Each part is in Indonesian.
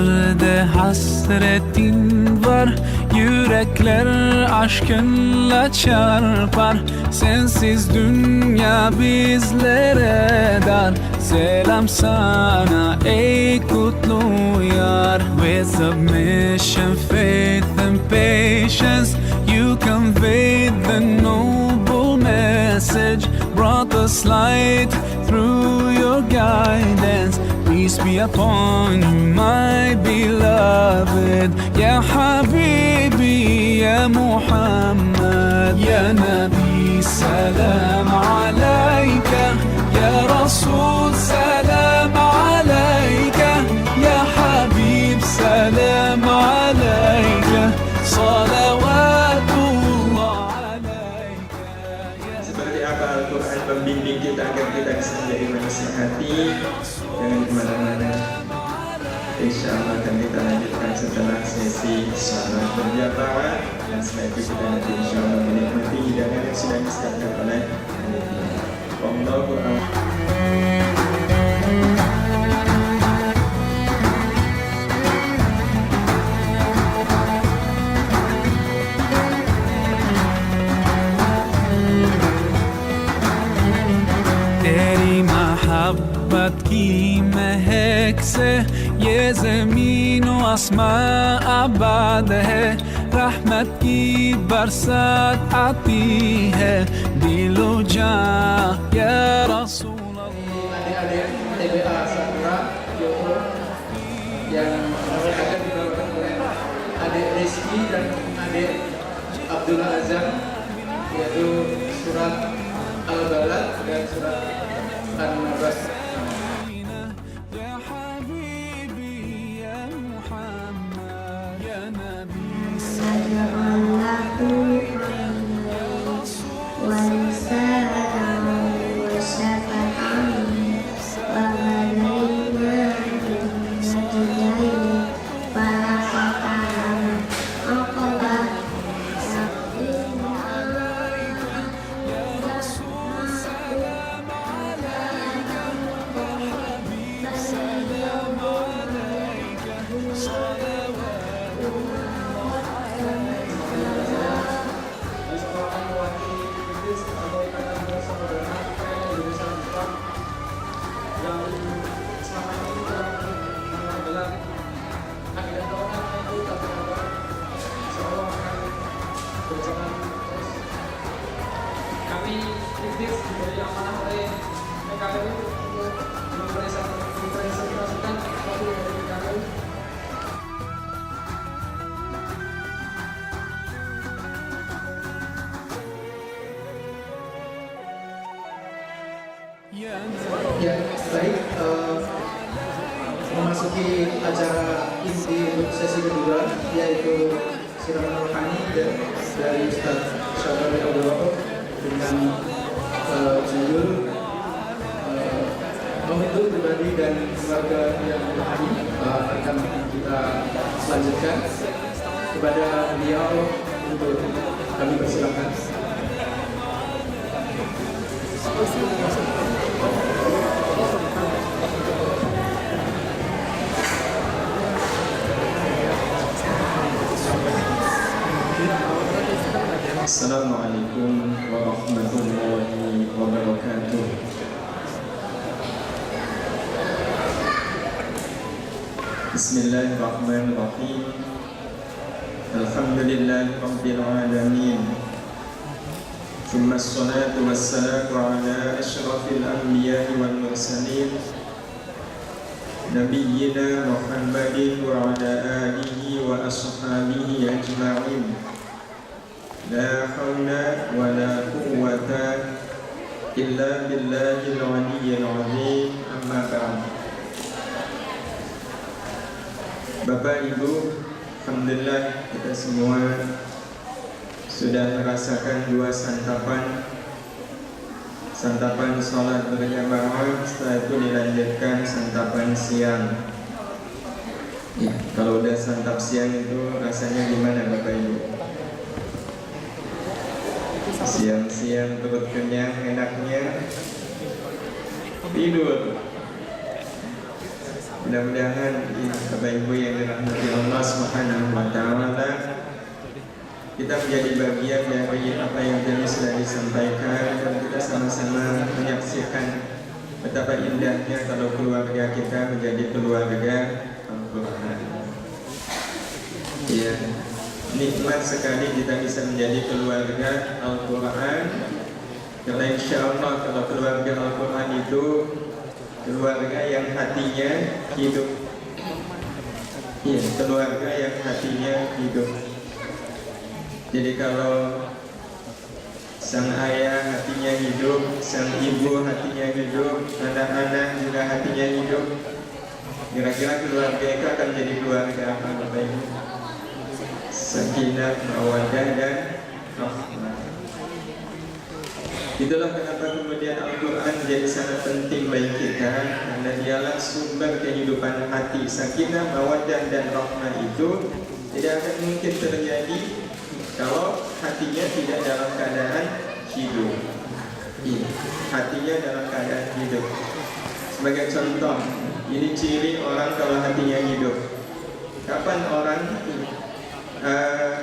Gözlerde hasretin var, yürekler aşkınla çarpar. Sensiz dünya bizlere dar. Selam sana ey kutlu yar. With submission, faith and patience, you conveyed the noble message, brought us light through your guidance. Peace be upon you, my beloved. Ya Habibi, Ya Muhammad, Ya Nabi, salam alayka. Ya Rasul, salam alayka. Ya Habib, salam alayka. Salawatullah alayka. Seperti apa Al-Quran membimbing kita agar kita bisa menjadi manusia hati. Jangan kemana-mana. Insya Allah akan kita lanjutkan setelah sesi salat berjamaah. Dan setelah itu kita nanti insya Allah menikmati hidangan yang sudah disiapkan oleh Wallahu a'lam. मोहब्बत की महक से ये ज़मीन व आसमां आबाद है. रहमत की बरसात आती है दिलो जां या रसूल अल्लाह. Adik-adik TBA Sakura Joko yang akan dibawakan oleh adik Rizky dan adik Abdullah Azam, yaitu surat Al-Balad dan surat An-Nabas. Ya Habibi, Ya Muhammad, Ya Nabi. Kami kritis dari amanah oleh PKKU untuk mempresentasikan sesuatu dari PKKU. Ya, baik. Memasuki acara inti untuk sesi kedua, yaitu siraman rohani dari Ustaz Syabari Abdul Wahab dengan judul Momentum Pribadi dan Keluarga yang Rohani. Akan kita lanjutkan kepada beliau untuk kami persilakan. Assalamualaikum warahmatullahi wabarakatuh. Bismillahirrahmanirrahim. Alhamdulillahi rabbil alamin. Thumma assalatu wassalamu ala asyrafil anbiya'i wal mursalin, nabiyyina Muhammadin wa ala alihi wa ashabihi ajma'in. La hawla wa la quwwata illa billahil aliyyil azim. Amma ba'd. Bapak Ibu, alhamdulillah kita semua sudah merasakan dua santapan sholat berjamaah. Setelah itu dilanjutkan santapan siang. Ya, kalau udah santap siang itu rasanya gimana Bapak Ibu? Siang-siang perut kenyang, enaknya tidur. Mudah-mudahan Bapak Ibu yang dirahmati Allah Subhanahu wa taala, kita menjadi bagian dari apa yang tadi sudah disampaikan, dan kita sama-sama menyaksikan betapa indahnya kalau keluarga kita menjadi keluarga Al-Quran. Ya, nikmat sekali kita bisa menjadi keluarga Al-Quran, karena insya Allah kalau keluarga Al-Quran itu keluarga yang hatinya hidup. Ya, keluarga yang hatinya hidup. Jadi kalau sang ayah hatinya hidup, sang ibu hatinya hidup, anak-anak juga hatinya hidup, kira-kira keluarga itu akan jadi keluarga apa Bapak Ibu? Sakinah, mawaddah, dan rahmah. Itulah kenapa kemudian Al-Quran menjadi sangat penting bagi kita, karena dialah sumber kehidupan hati. Sakinah, mawaddah, dan rahmah itu tidak akan mungkin terjadi kalau hatinya tidak dalam keadaan hidup. Hatinya dalam keadaan hidup. Sebagai contoh, ini ciri orang kalau hatinya hidup. Kapan orang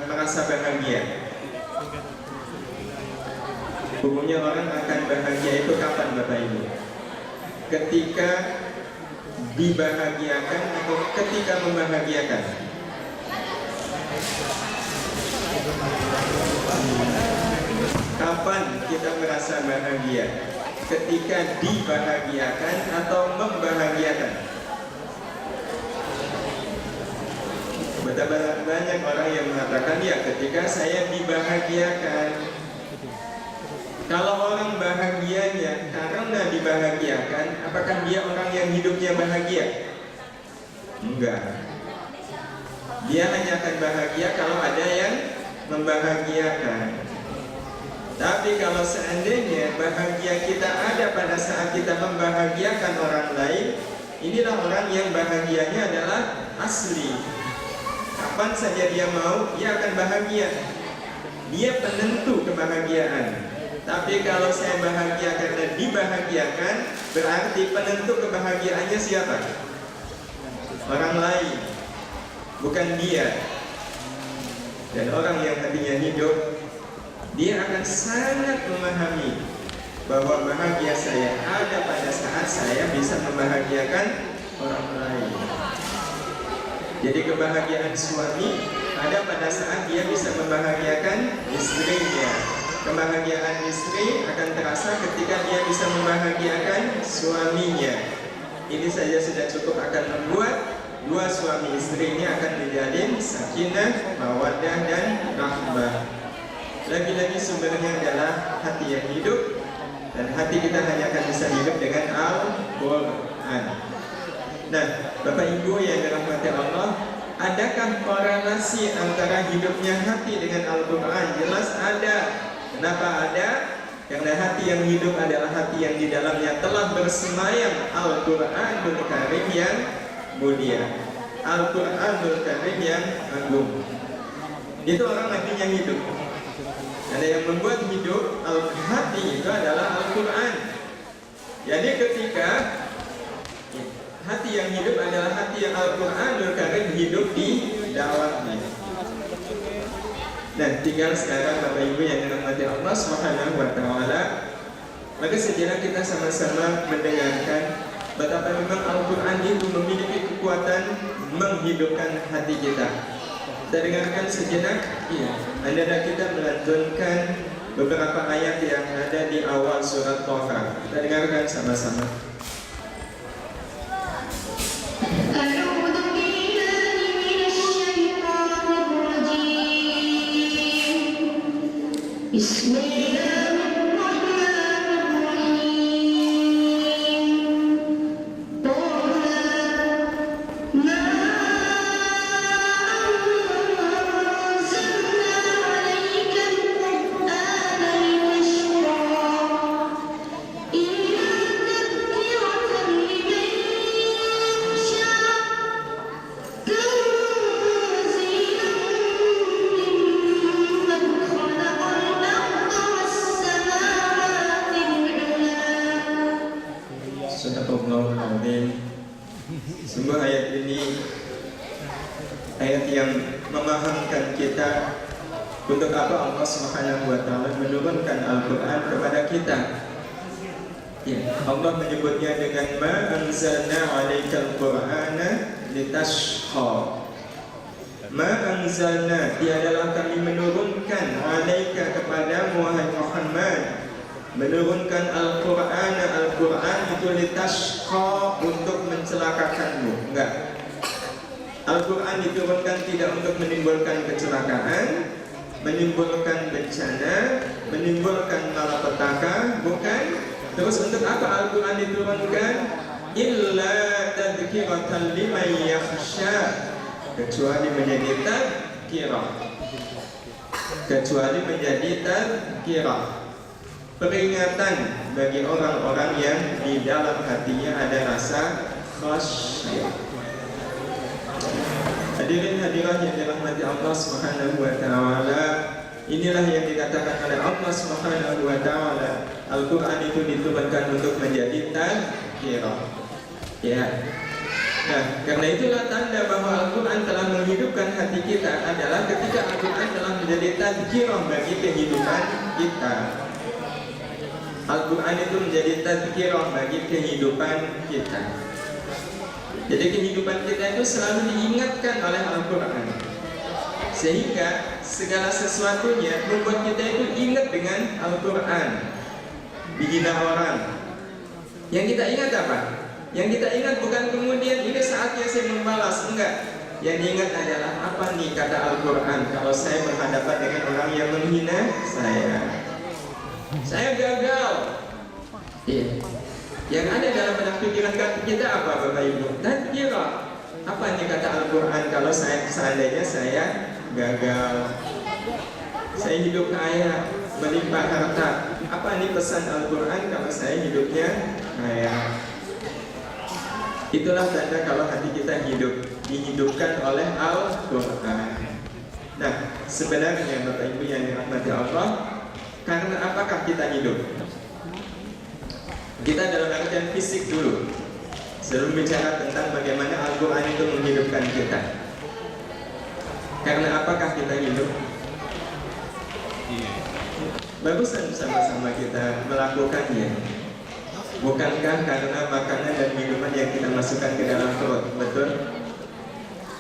merasa bahagia? Umumnya orang akan bahagia itu kapan Bapak Ibu? Ketika dibahagiakan atau ketika membahagiakan? Kapan kita merasa bahagia? Ketika dibahagiakan atau membahagiakan? Betapa banyak orang yang mengatakan ya ketika saya dibahagiakan. Kalau orang bahagianya karena dibahagiakan, apakah dia orang yang hidupnya bahagia? Enggak. Dia hanya akan bahagia kalau ada yang membahagiakan. Tapi kalau seandainya bahagia kita ada pada saat kita membahagiakan orang lain, inilah orang yang bahagianya adalah asli. Kapan saja dia mau, dia akan bahagia. Dia penentu kebahagiaan. Tapi kalau saya bahagia karena dibahagiakan, berarti penentu kebahagiaannya siapa? Orang lain, bukan dia. Dan orang yang hatinya hidup, dia akan sangat memahami bahwa bahagia saya ada pada saat saya bisa membahagiakan orang lain. Jadi kebahagiaan suami ada pada saat dia bisa membahagiakan istrinya. Kebahagiaan istri akan terasa ketika dia bisa membahagiakan suaminya. Ini saja sudah cukup akan membuat dua suami istri ini akan menjadi sakinah, mawaddah, dan rahmah. Lagi-lagi sumbernya adalah hati yang hidup, dan hati kita hanya akan bisa hidup dengan Al-Quran. Nah, Bapak Ibu yang dirahmati Allah, adakah korelasi antara hidupnya hati dengan Al-Quran? Jelas ada. Kenapa ada? Karena hati yang hidup adalah hati yang di dalamnya telah bersemayam Al-Quranul Karim yang mulia, Al-Quranul Karim yang agung. Itu orang hatinya hidup. Ada yang membuat hidup hati itu adalah Al-Quran. Jadi ketika hati yang hidup adalah hati yang Al-Quranul Karim hidup di dalamnya. Dan tinggal sekarang Bapak Ibu yang dirahmati Allah Subhanahu wa taala, maka sejenak kita sama-sama mendengarkan betapa memang Al-Quran itu memiliki kekuatan menghidupkan hati kita. Kita dengarkan sejenak, anda kita melantunkan beberapa ayat yang ada di awal surat Thaha. Kita dengarkan sama-sama. Sungguh ayat ini ayat yang memahamkan kita untuk apa Allah Subhanahu wa taala menurunkan Al-Qur'an kepada kita. Ya, Allah menyebutnya dengan ma anzalna 'alaikal qur'ana litashqa. Ma anzalna, tiadalah kami menurunkan 'alaika kepada Muhammad, menurunkan Al-Qur'an itu litashqa, untuk mencelakakanmu. Enggak. Al-Qur'an diturunkan tidak untuk menimbulkan kecelakaan, menimbulkan bencana, menimbulkan malapetaka, bukan. Terus untuk apa Al-Qur'an diturunkan? Illa tadhkiratan liman yakhsha, kecuali menjadi tadhkirah, kecuali menjadi tadhkirah, peringatan bagi orang-orang yang di dalam hatinya ada rasa khasyah. Hadirin hadirat yang dirahmati Allah Subhanahu wa taala, inilah yang dikatakan oleh Allah Subhanahu wa taala, Al-Qur'an itu diturunkan untuk menjadi tadhkirah. Ya. Nah, karena itulah tanda bahwa Al-Qur'an telah menghidupkan hati kita adalah ketika Al-Qur'an telah menjadi tadhkirah bagi kehidupan kita. Al-Qur'an itu menjadi tadhkirah bagi kehidupan kita. Jadi kehidupan kita itu selalu diingatkan oleh Al-Qur'an, sehingga segala sesuatunya membuat kita itu ingat dengan Al-Qur'an. Dihina orang, yang kita ingat apa? Yang kita ingat bukan kemudian ini saatnya saya membalas, enggak. Yang diingat adalah apa nih kata Al-Qur'an kalau saya berhadapan dengan orang yang menghina saya gagal. Iya. Yang ada dalam benak pikiran kita apa Bapak Ibu? Dan kira apa nih kata Al-Qur'an kalau seandainya saya gagal, saya hidup kaya, melimpah harta. Apa nih pesan Al-Qur'an kalau saya hidupnya kaya? Itulah tanda kalau hati kita dihidupkan oleh Al-Qur'an. Nah, sebenarnya Bapak Ibu yang dirahmati Allah, karena apakah kita hidup? Kita dalam artian fisik dulu, sebelum bicara tentang bagaimana Al-Qur'an itu menghidupkan kita. Karena apakah kita hidup? Bagusan sama-sama kita melakukannya. Bukankah karena makanan dan minuman yang kita masukkan ke dalam perut? Betul?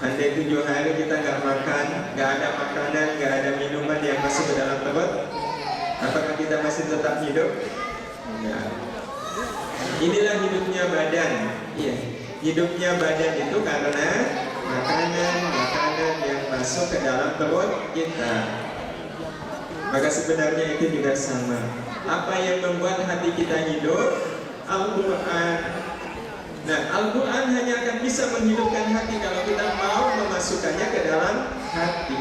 Andai 7 hari kita nggak makan, nggak ada makanan, nggak ada minuman yang masuk ke dalam perut, apakah kita masih tetap hidup? Enggak. Inilah hidupnya badan. Iya, hidupnya badan itu karena makanan yang masuk ke dalam perut kita. Maka sebenarnya itu juga sama. Apa yang membuat hati kita hidup? Al-Qur'an. Nah, Al-Qur'an hanya akan bisa menghidupkan hati kalau kita mau memasukkannya ke dalam hati.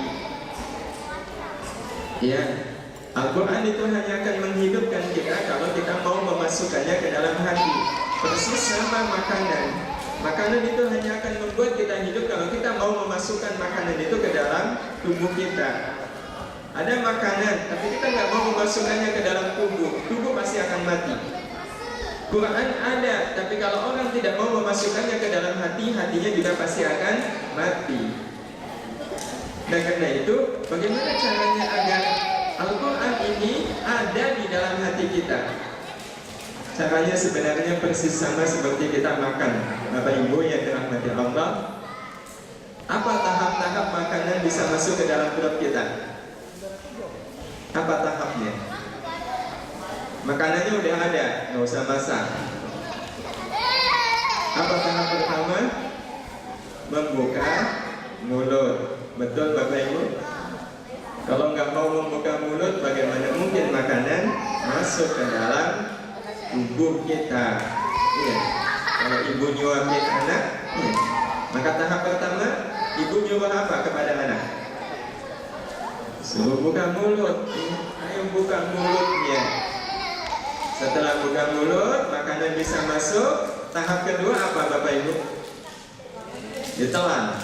Ya, Al-Qur'an itu hanya akan menghidupkan kita kalau kita mau memasukkannya ke dalam hati. Persis sama makanan. Makanan itu hanya akan membuat kita hidup kalau kita mau memasukkan makanan itu ke dalam tubuh kita. Ada makanan, tapi kita nggak mau memasukkannya ke dalam tubuh pasti akan mati. Quran ada, tapi kalau orang tidak mau memasukkannya ke dalam hati, hatinya juga pasti akan mati. Dan karena itu, bagaimana caranya agar Al-Quran ini ada di dalam hati kita? Caranya sebenarnya persis sama seperti kita makan. Bapak Ibu yang dirahmati Allah, apa tahap-tahap makanan bisa masuk ke dalam perut kita? Apa tahapnya? Makanannya udah ada, nggak usah masak. Apa tahap pertama? Membuka mulut. Betul Bapak Ibu? Kalau nggak mau membuka mulut, bagaimana mungkin makanan masuk ke dalam tubuh kita? Iya. Kalau ibu nyuapin anak, iya. Maka tahap pertama, ibu nyuruh apa kepada anak? Suruh buka mulut. Ayo buka mulutnya. Setelah buka mulut, makanan bisa masuk. Tahap kedua apa Bapak Ibu? Ditelan?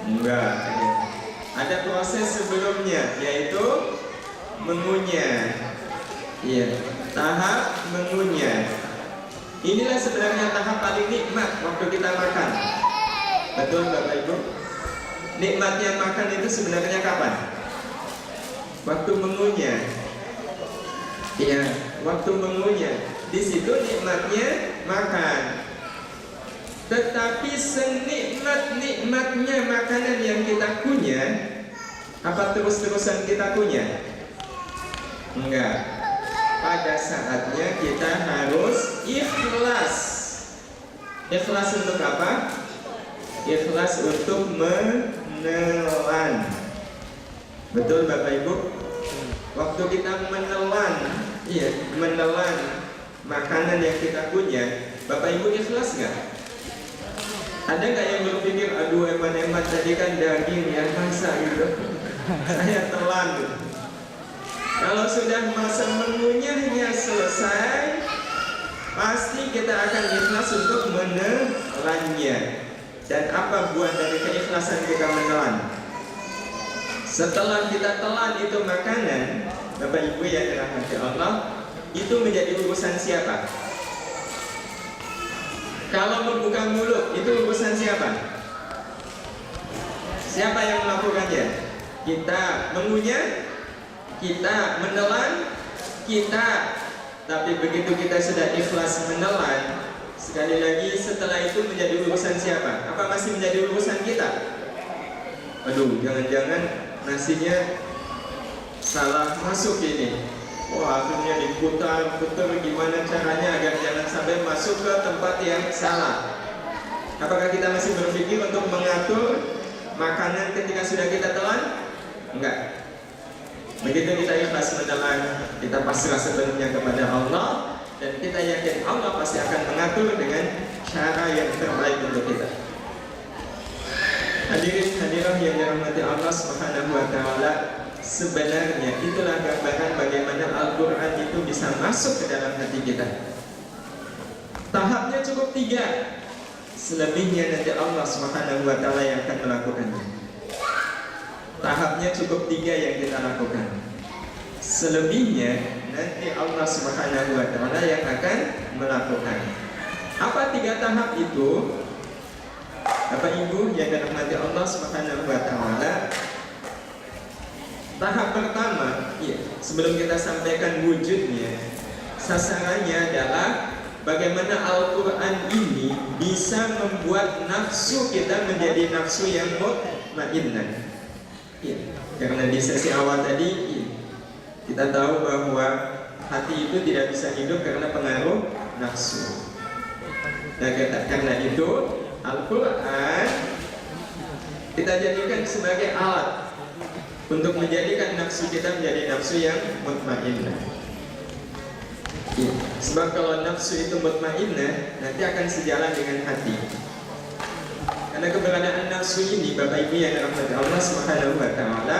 Enggak. Ada proses sebelumnya, yaitu mengunyah. Iya, tahap mengunyah. Inilah sebenarnya tahap paling nikmat waktu kita makan. Betul Bapak Ibu? Nikmatnya makan itu sebenarnya kapan? Waktu mengunyah. Iya, waktu mengunyah. Di situ nikmatnya makan. Tetapi senikmat-nikmatnya makanan yang kita kunyah, apa terus-terusan kita kunyah? Enggak. Pada saatnya kita harus ikhlas. Ikhlas untuk apa? Ikhlas untuk menelan. Betul Bapak Ibu? Waktu kita menelan, menelan makanan yang kita kunyah, Bapak Ibu ikhlas nggak? Ada nggak yang berpikir, aduh eman-eman tadi kan daging ya, masa gitu saya telan gitu. Kalau sudah masa mengunyahnya selesai, pasti kita akan ikhlas untuk menelannya. Dan apa buah dari keikhlasan kita menelan? Setelah kita telan itu makanan, Bapak Ibu yang dirahmati Allah, itu menjadi urusan siapa? Kalau membuka mulut, itu urusan siapa? Siapa yang melakukannya? Kita mengunyah, kita menelan, kita. Tapi begitu kita sudah ikhlas menelan, sekali lagi setelah itu menjadi urusan siapa? Apa masih menjadi urusan kita? Aduh, jangan-jangan nasinya salah masuk ini. Wah, akhirnya diputar-putar gimana caranya agar jangan sampai masuk ke tempat yang salah. Apakah kita masih berpikir untuk mengatur makanan ketika sudah kita telan? Enggak. Begitu kita ikhlas menelan, kita pasrah sepenuhnya kepada Allah, dan kita yakin Allah pasti akan mengatur dengan cara yang terbaik untuk kita. Hadirin hadirat yang dirahmati Allah Subhanahu wa taala, sebenarnya itulah gambaran bagaimana Al-Quran itu bisa masuk ke dalam hati kita. Tahapnya cukup 3. Selebihnya nanti Allah Subhanahu wa taala yang akan melakukannya. Tahapnya cukup 3 yang kita lakukan. Selebihnya nanti Allah Subhanahu wa taala yang akan melakukan. Apa 3 tahap itu? Bapak Ibu yang dirahmati Allah Subhanahu wa taala, tahap pertama, sebelum kita sampaikan wujudnya, sasarannya adalah bagaimana Al-Quran ini bisa membuat nafsu kita menjadi nafsu yang mutmainnah. Karena di sesi awal tadi kita tahu bahwa hati itu tidak bisa hidup karena pengaruh nafsu. Nah, karena itu Al-Quran kita jadikan sebagai alat untuk menjadikan nafsu kita menjadi nafsu yang mutmainnah. Sebab kalau nafsu itu mutmainnah, nanti akan sejalan dengan hati. Karena keberadaan nafsu ini, Bapak Ibu yang dirahmati Allah Subhanahu wa taala,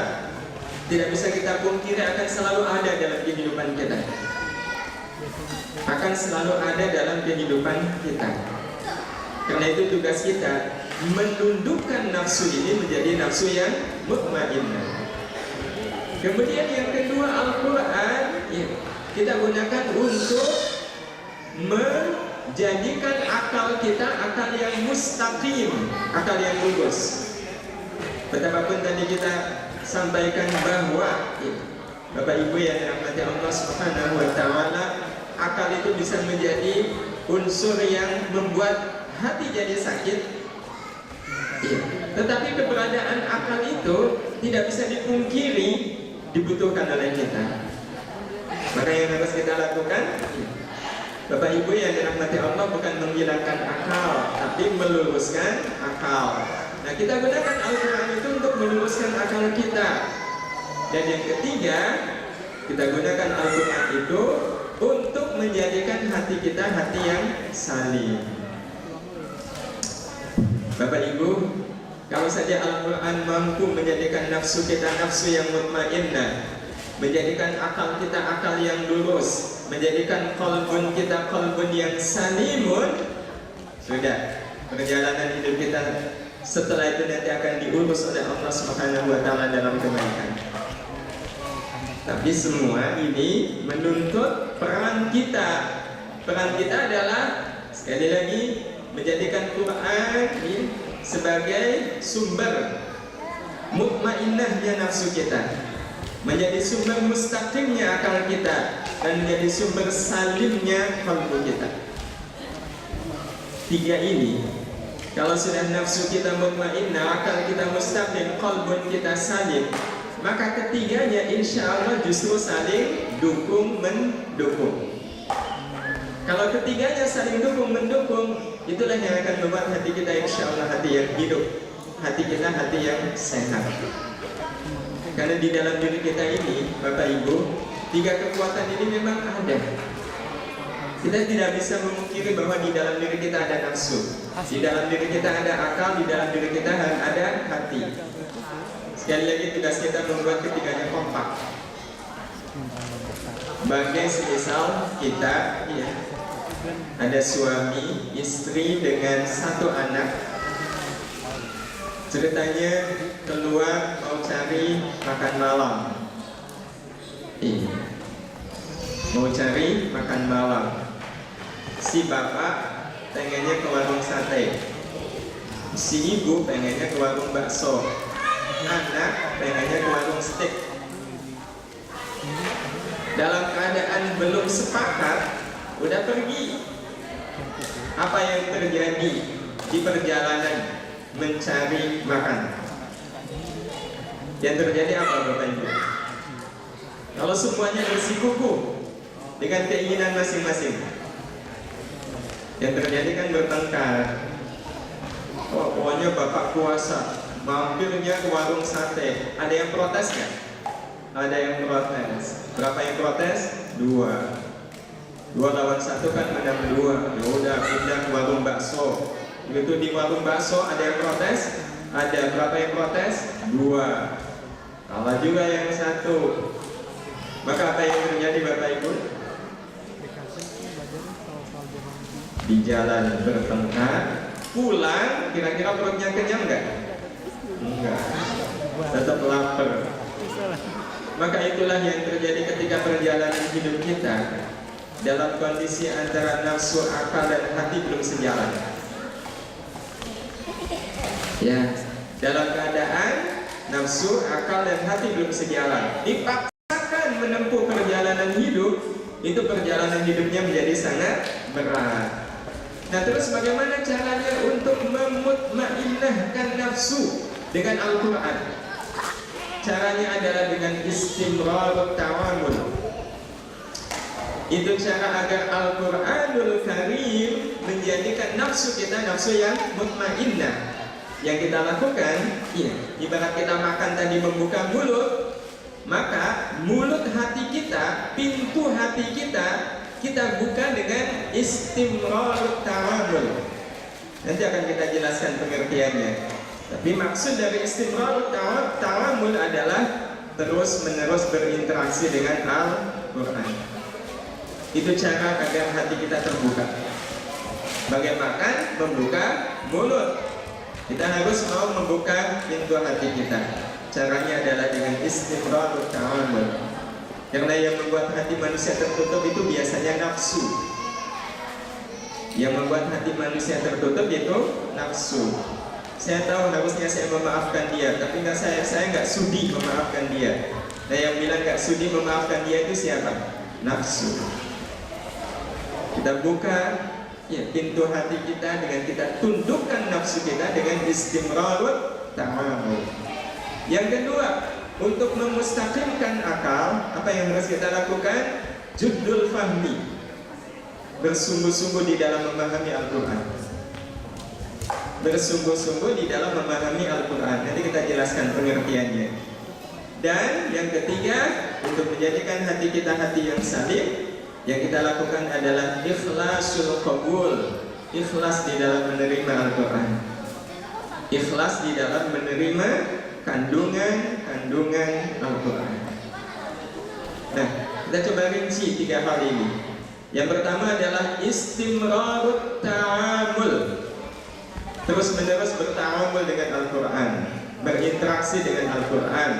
tidak bisa kita pungkiri akan selalu ada dalam kehidupan kita. Akan selalu ada dalam kehidupan kita. Karena itu tugas kita menundukkan nafsu ini menjadi nafsu yang mutmainnah. Kemudian yang kedua, Al-Quran kita gunakan untuk menjadikan akal kita akal yang mustaqim, akal yang lurus. Betapapun tadi kita sampaikan bahwa Bapak Ibu yang dirahmati Allah Subhanahu wa taala, akal itu bisa menjadi unsur yang membuat hati jadi sakit. Tetapi keberadaan akal itu tidak bisa dipungkiri, dibutuhkan oleh kita. Maka yang harus kita lakukan, Bapak Ibu yang dirahmati Allah, bukan menghilangkan akal, tapi meluruskan akal. Nah, kita gunakan Al-Quran itu untuk meluruskan akal kita. Dan yang ketiga, kita gunakan Al-Quran itu untuk menjadikan hati kita hati yang salim. Bapak Ibu, kalau saja Al-Quran mampu menjadikan nafsu kita nafsu yang mutmainnah, menjadikan akal kita akal yang lurus, menjadikan qalbun kita qalbun yang salimun, sudah perjalanan hidup kita setelah itu nanti akan diurus oleh Allah Subhanahu wa taala dalam kebaikan. Tapi semua ini menuntut peran kita. Peran kita adalah Sekali lagi, menjadikan Quran sebagai sumber mutmainnahnya nafsu kita, menjadi sumber mustaqimnya akal kita, dan menjadi sumber salimnya qalbu kita. Tiga ini, kalau sudah nafsu kita mutmainnah, akal kita mustaqim, qalbun kita salim, maka ketiganya insya Allah justru saling dukung mendukung. Kalau ketiganya saling dukung mendukung, itulah yang akan membuat hati kita insya Allah hati yang hidup, hati kita hati yang sehat. Karena di dalam diri kita ini, Bapak Ibu, tiga kekuatan ini memang ada. Kita tidak bisa memungkiri bahwa di dalam diri kita ada nafsu, di dalam diri kita ada akal, di dalam diri kita ada hati. Sekali lagi tugas kita membuat ketiganya kompak. Bagai semisal kita ada suami, istri dengan satu anak. Ceritanya keluar mau cari makan malam. Mau cari makan malam. Si bapak pengennya ke warung sate, si ibu pengennya ke warung bakso, anak pengennya ke warung steak. Dalam keadaan belum sepakat, udah pergi. Apa yang terjadi di perjalanan mencari makan? Yang terjadi apa, Bapak Ibu? Kalau semuanya bersikukuh dengan keinginan masing-masing, yang terjadi kan bertengkar. Oh, pokoknya bapak kuasa, mampirnya ke warung sate. Ada yang protes nggak? Ada yang protes. Berapa yang protes? 2 lawan 1 kan menang 2. Ya udah pindah ke warung bakso. Begitu di warung bakso ada yang protes? Ada. Berapa yang protes? 2. Kalah juga yang 1. Maka apa yang terjadi, Bapak Ibu? Di jalan bertengkar, pulang kira-kira perutnya kenyang nggak? Enggak, tetap lapar. Maka itulah yang terjadi ketika perjalanan hidup kita dalam kondisi antara nafsu, akal, dan hati belum sejalan. Ya, dalam keadaan nafsu, akal, dan hati belum sejalan, dipaksakan menempuh perjalanan hidup, itu perjalanan hidupnya menjadi sangat berat. Nah, terus bagaimana caranya untuk memutmainnahkan nafsu dengan Al-Quran? Caranya adalah dengan istimrarut tawamul. Itu cara agar Al-Quranul Karim menjadikan nafsu kita nafsu yang mutmainnah. Yang kita lakukan, ibarat kita makan tadi membuka mulut, maka mulut hati kita, pintu hati kita buka dengan istimrarut tawamul. Nanti akan kita jelaskan pengertiannya. Tapi maksud dari istimrarut tawamul adalah terus menerus berinteraksi dengan Al-Quran. Itu cara agar hati kita terbuka. Bagaimana membuka mulut? Kita harus mau membuka pintu hati kita. Caranya adalah dengan istimrarut tawamul. Karena yang membuat hati manusia tertutup itu biasanya nafsu. Yang membuat hati manusia tertutup itu nafsu. Saya tahu harusnya saya memaafkan dia, tapi saya nggak sudi memaafkan dia. Nah, yang bilang nggak sudi memaafkan dia itu siapa? Nafsu. Kita buka pintu hati kita dengan kita tundukkan nafsu kita dengan istimrarut tawamul. Yang kedua, untuk memustaqimkan akal, apa yang harus kita lakukan? Juddul fahmi, bersungguh-sungguh di dalam memahami Al-Quran. Bersungguh-sungguh di dalam memahami Al-Quran. Nanti kita jelaskan pengertiannya. Dan yang ketiga, untuk menjadikan hati kita hati yang salim, yang kita lakukan adalah ikhlasul qabul. Ikhlas di dalam menerima Al-Quran. Ikhlas di dalam menerima kandungan Al-Quran. Nah, kita coba rinci 3 hal ini. Yang pertama adalah istimrarut ta'amul, terus menerus berta'amul dengan Al-Quran, berinteraksi dengan Al-Quran.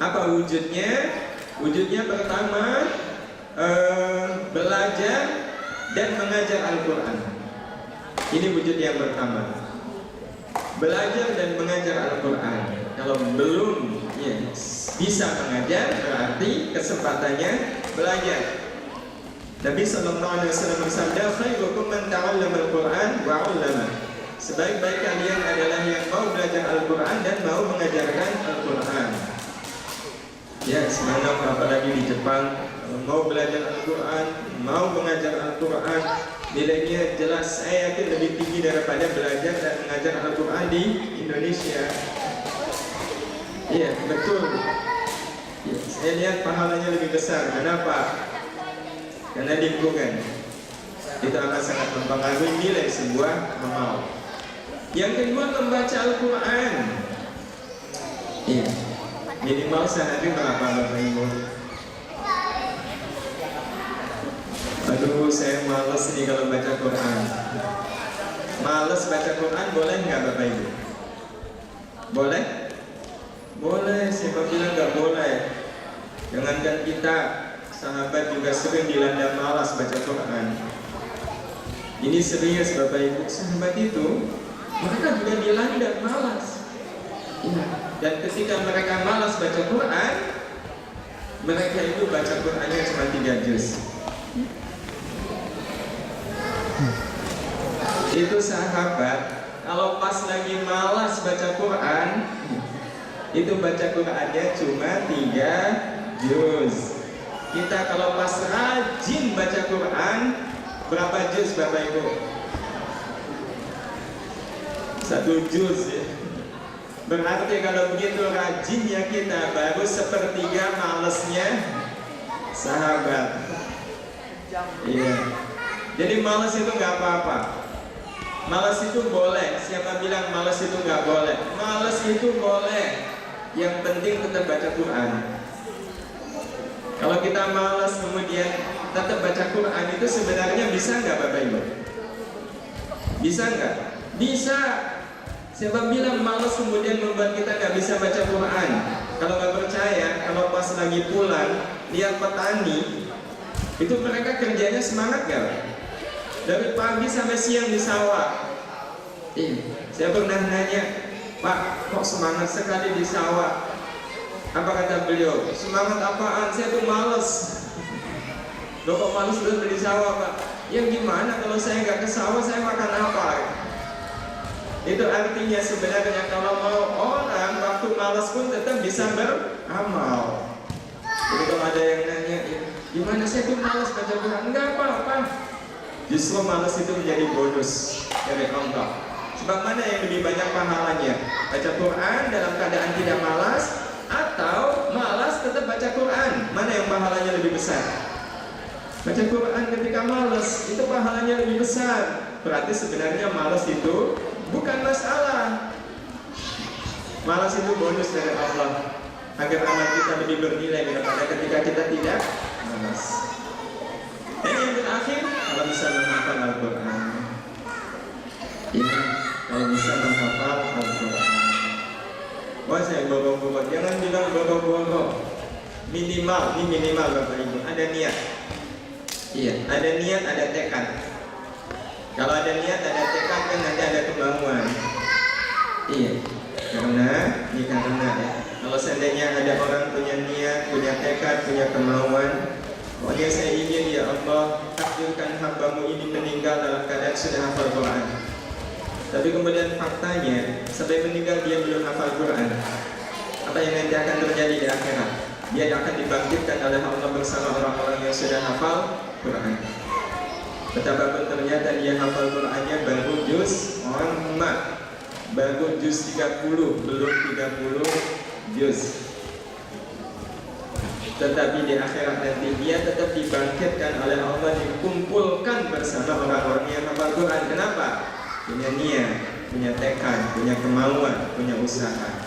Apa wujudnya? Wujudnya pertama, belajar dan mengajar Al-Quran. Ini wujud yang pertama. Belajar dan mengajar Al-Quran. Kalau belum bisa mengajar, berarti kesempatannya belajar. Nabi SAW bersabda, khairukum man ta'allama Al-Quran wa 'allama. Sebaik-baik kalian adalah yang mau belajar Al-Quran dan mau mengajarkan Al-Quran. Ya, semangat apalagi di Jepang, mau belajar Al-Quran, mau mengajar Al-Quran, nilainya jelas saya yakin lebih tinggi daripada belajar dan mengajar Al-Quran di Indonesia. Iya, betul. Ya, saya lihat pahalanya lebih besar. Kenapa? Karena lingkungan itu akan sangat mempengaruhi nilai sebuah amal. Yang kedua, membaca Al-Quran. Iya, minimal sehari berapa Bapak Ibu? Aduh, saya males nih kalau baca Quran. Males baca Quran, boleh nggak Bapak Ibu? Boleh? Boleh, siapa bilang nggak boleh? Jangankan kita, sahabat juga sering dilanda malas baca Quran. Ini serius Bapak Ibu, sahabat itu mereka juga dilanda malas. Dan ketika mereka malas baca Quran, mereka itu baca Qurannya cuma 3 juz. Itu sahabat, kalau pas lagi malas baca Quran, itu baca Qurannya cuma 3 juz. Kita kalau pas rajin baca Quran, berapa juz Bapak Ibu? 1 juz ya. Berarti kalau begitu rajinnya kita, baru 1/3 malesnya sahabat. Iya. Jadi malas itu nggak apa-apa. Malas itu boleh. Siapa bilang malas itu nggak boleh? Malas itu boleh. Yang penting tetap baca Quran. Kalau kita malas kemudian tetap baca Quran, itu sebenarnya bisa nggak Bapak Ibu? Bisa nggak? Bisa. Siapa bilang malas kemudian membuat kita nggak bisa baca Quran? Kalau nggak percaya, kalau pas lagi pulang lihat petani, itu mereka kerjanya semangat nggak? Dari pagi sampai siang di sawah. Saya pernah nanya, Pak, kok semangat sekali di sawah? Apa kata beliau? Semangat apaan? Saya tuh males. Loh, kok males udah di sawah, Pak? Ya gimana kalau saya nggak ke sawah, saya makan apa? Itu artinya sebenarnya kalau mau orang waktu malas pun tetap bisa beramal. Jadi kalau ada yang nanya, gimana saya tuh malas baca Quran? Enggak apa-apa. Justru malas itu menjadi bonus dari Allah. Sebab mana yang lebih banyak pahalanya? Baca Quran dalam keadaan tidak malas, atau malas tetap baca Quran? Mana yang pahalanya lebih besar? Baca Quran ketika malas, itu pahalanya lebih besar. Berarti sebenarnya malas itu bukan masalah. Malas itu bonus dari Allah, agar amal kita lebih bernilai daripada ketika kita tidak malas. Dan yang terakhir, kalau bisa menghafal Al-Quran. Ini kalau bisa menghafal Al-Quran. Wah, saya boro-boro, jangan bilang boro-boro. Minimal, ini minimal Bapak Ibu, ada niat. Iya, ada niat, ada tekad. Kalau ada niat, ada tekad, kan nanti ada kemauan. Iya, karena ya. Kalau seandainya ada orang punya niat, punya tekad, punya kemauan, pokoknya saya ingin ya Allah takdirkan hambamu ini meninggal dalam keadaan sudah hafal Quran. Tapi kemudian faktanya sampai meninggal dia belum hafal Quran. Apa yang nanti akan terjadi di akhirat? Dia akan dibangkitkan oleh Allah bersama orang-orang yang sudah hafal Quran. Betapapun ternyata dia hafal Qurannya baru juz 4, baru juz 30, belum 30 juz. Tetapi di akhirat nanti dia tetap dibangkitkan oleh Allah, dikumpulkan bersama orang-orang yang hafal Quran. Kenapa? Punya niat, punya tekad, punya kemauan, punya usaha.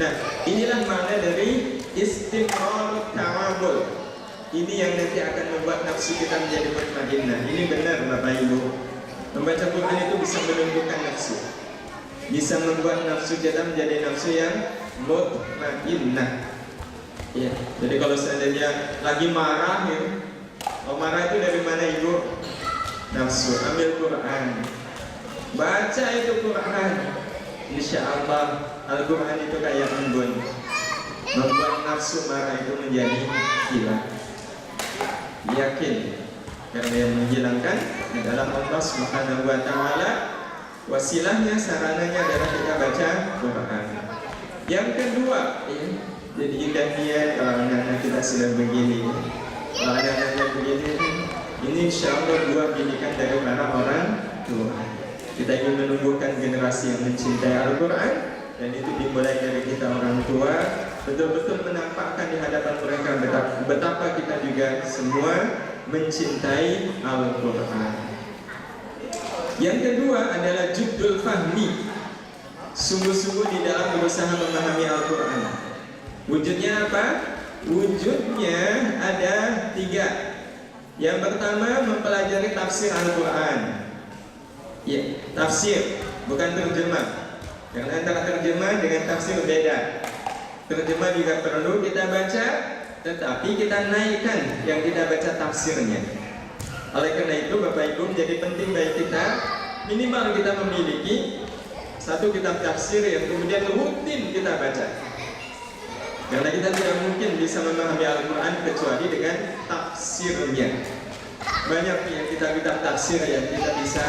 Nah, inilah makna dari istimrar ta'amul. Ini yang nanti akan membuat nafsu kita menjadi mutmainnah. Ini benar Bapak Ibu. Membaca Quran itu bisa menundukkan nafsu, bisa membuat nafsu kita menjadi nafsu yang mutmainnah. Ya, jadi kalau seandainya lagi marah, ya, oh marah itu dari mana Ibu? nafsu. Ambil Quran, baca itu Quran, insya Allah Al-Quran itu kayak embun, membuat nafsu marah itu menjadi hilang. Yakin, karena yang menghilangkan adalah Allah Subhanahu wa Ta'ala. Wasilahnya, sarananya adalah kita baca Quran. Yang kedua, jadi indah niat kalau anak-anak kita sudah begini. Kalau anak-anaknya begini, ini insya Allah dua didikan dari para orang tua. Kita ingin menumbuhkan generasi yang mencintai Al-Quran, dan itu dimulai dari kita orang tua, betul-betul menampakkan di hadapan mereka betapa kita juga semua mencintai Al-Quran. Yang kedua adalah judul fahmi, sungguh-sungguh di dalam berusaha memahami Al-Quran. Wujudnya apa? Wujudnya ada 3. Yang pertama, mempelajari tafsir Al-Quran. Ya, tafsir, bukan terjemah. Karena antara terjemah dengan tafsir beda. Terjemah juga perlu kita baca, tetapi kita naikkan yang kita baca tafsirnya. Oleh karena itu Bapak Ibu, menjadi penting bagi kita minimal kita memiliki 1 kitab tafsir yang kemudian rutin kita baca. Karena kita tidak mungkin bisa memahami Al-Quran kecuali dengan tafsirnya. Banyak yang kitab-kitab tafsir yang kita bisa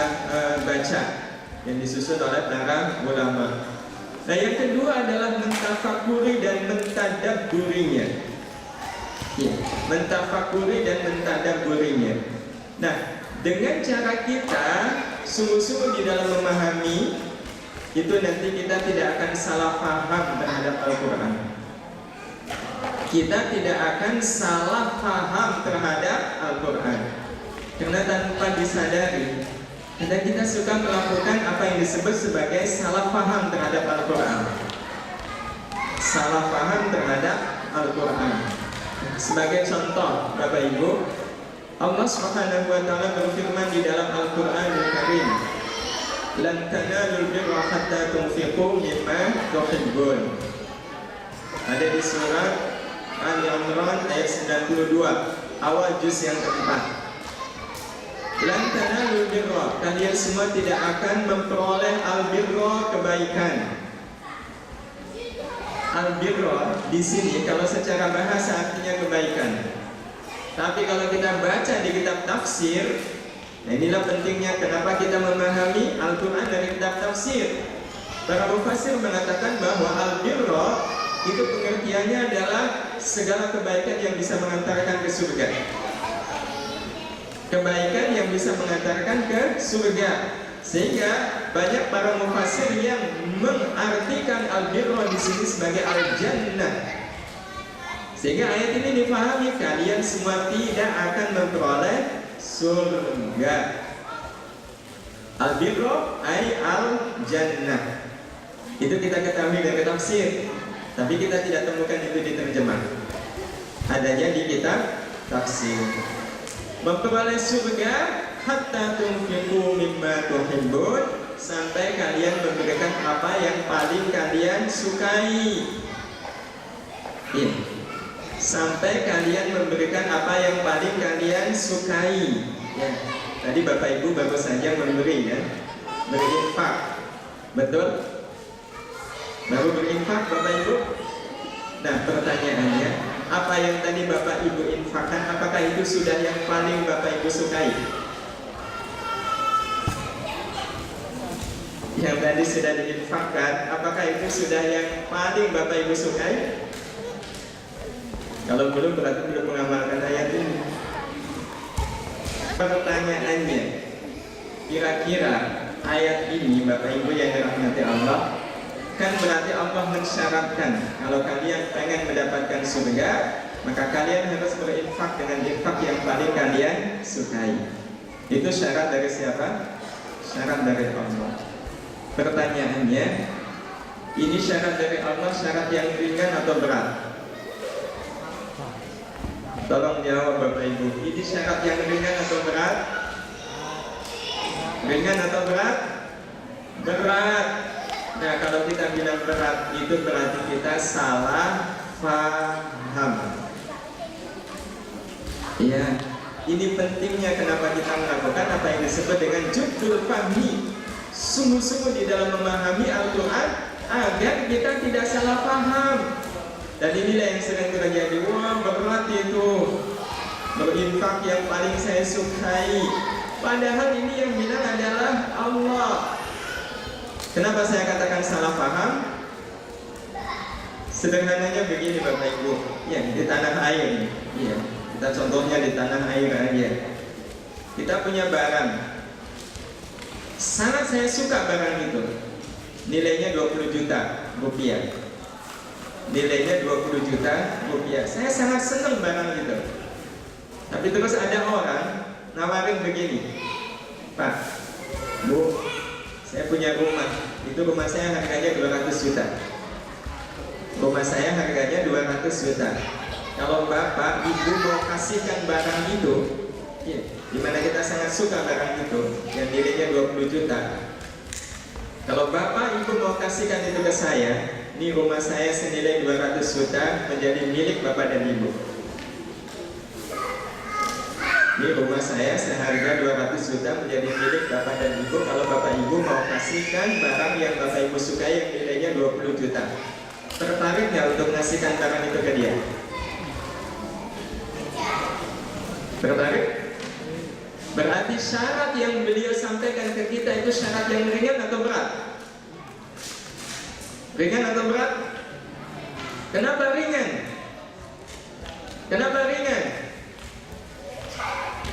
baca, yang disusun oleh para ulama. Nah, yang kedua adalah mentafakuri dan mentadabburinya. Ya, mentafakuri dan mentadabburinya. Nah, dengan cara kita sungguh-sungguh di dalam memahami, itu nanti kita tidak akan salah paham terhadap Al-Quran. Kita tidak akan salah paham terhadap Al-Quran. Karena tanpa disadari, kadang kita suka melakukan apa yang disebut sebagai salah paham terhadap Al-Quran. Salah paham terhadap Al-Quran. Sebagai contoh, Bapak Ibu, Allah Subhanahu wa Ta'ala berfirman di dalam Al-Quranul Karim, "Lan tanalul birra hatta tunfiqu mimma tuhibbun." Ada di surat Al-Imran ayat 92, awal juz yang keempat. Lan tanalul birra, kalian semua tidak akan memperoleh al-birra, kebaikan. Al-birra di sini kalau secara bahasa artinya kebaikan. Tapi kalau kita baca di kitab tafsir, nah inilah pentingnya kenapa kita memahami Al-Quran dari kitab tafsir. Para mufassir mengatakan bahwa al-birra itu pengertiannya adalah segala kebaikan yang bisa mengantarkan ke surga. Kebaikan yang bisa mengantarkan ke surga. Sehingga banyak para mufassir yang mengartikan al-birra di sini sebagai al-jannah. Sehingga ayat ini difahami, kalian semua tidak akan memperoleh surga. Al-birra ay al-jannah. Itu kita ketahui dari tafsir, tapi kita tidak temukan itu di terjemah. Adanya di kitab tafsir. Memperoleh surga hatta tunfiqu mimma tuhibbun, sampai kalian memberikan apa yang paling kalian sukai. Sampai kalian memberikan apa yang paling kalian sukai. Ya. Tadi Bapak Ibu baru saja memberi, ya, berinfak, betul? Baru berinfak Bapak Ibu. Nah, pertanyaannya, apa yang tadi Bapak Ibu infakkan, apakah itu sudah yang paling Bapak Ibu sukai? Yang tadi sudah diinfakkan, apakah itu sudah yang paling Bapak Ibu sukai? Kalau belum, berarti belum mengamalkan ayat ini. Pertanyaannya, kira-kira ayat ini Bapak Ibu yang dirahmati Allah, kan berarti Allah mensyaratkan kalau kalian pengen mendapatkan surga, maka kalian harus berinfak dengan infak yang paling kalian sukai. Itu syarat dari siapa? Syarat dari Allah. Pertanyaannya, ini syarat dari Allah, syarat yang ringan atau berat? Tolong jawab Bapak Ibu, ini syarat yang ringan atau berat? Ringan atau berat? Berat. Nah, kalau kita bilang berat, itu berarti kita salah paham. Ya, Ini pentingnya kenapa kita melakukan apa yang disebut dengan judul fahmi, sungguh-sungguh di dalam memahami Al-Quran agar kita tidak salah paham. Dan inilah yang sering terjadi. Wah, berat itu, berinfak yang paling saya sukai, padahal ini yang bilang adalah Allah. Kenapa saya katakan salah paham? Sederhananya begini Bapak Ibu, ya di tanah air, ya kita contohnya di tanah air aja. Kita punya barang, sangat saya suka barang itu, nilainya 20 juta rupiah. Nilainya 20 juta rupiah. Saya sangat senang barang itu. Tapi terus ada orang nawarin begini, Pak, Bu, saya punya rumah. Itu rumah saya harganya 200 juta. Rumah saya harganya 200 juta. Kalau Bapak, Ibu mau kasihkan barang itu, ya, dimana kita sangat suka barang itu, yang nilainya 20 juta. Kalau Bapak, Ibu mau kasihkan itu ke saya, ini rumah saya senilai 200 juta menjadi milik Bapak dan Ibu. Ini rumah saya seharga 200 juta menjadi milik Bapak dan Ibu. Kalau Bapak Ibu mau kasihkan barang yang Bapak Ibu sukai yang nilainya 20 juta, tertarik nggak untuk ngasihkan barang itu ke dia? Tertarik? Berarti syarat yang beliau sampaikan ke kita itu syarat yang ringan atau berat? Ringan atau berat? Kenapa ringan? Kenapa ringan?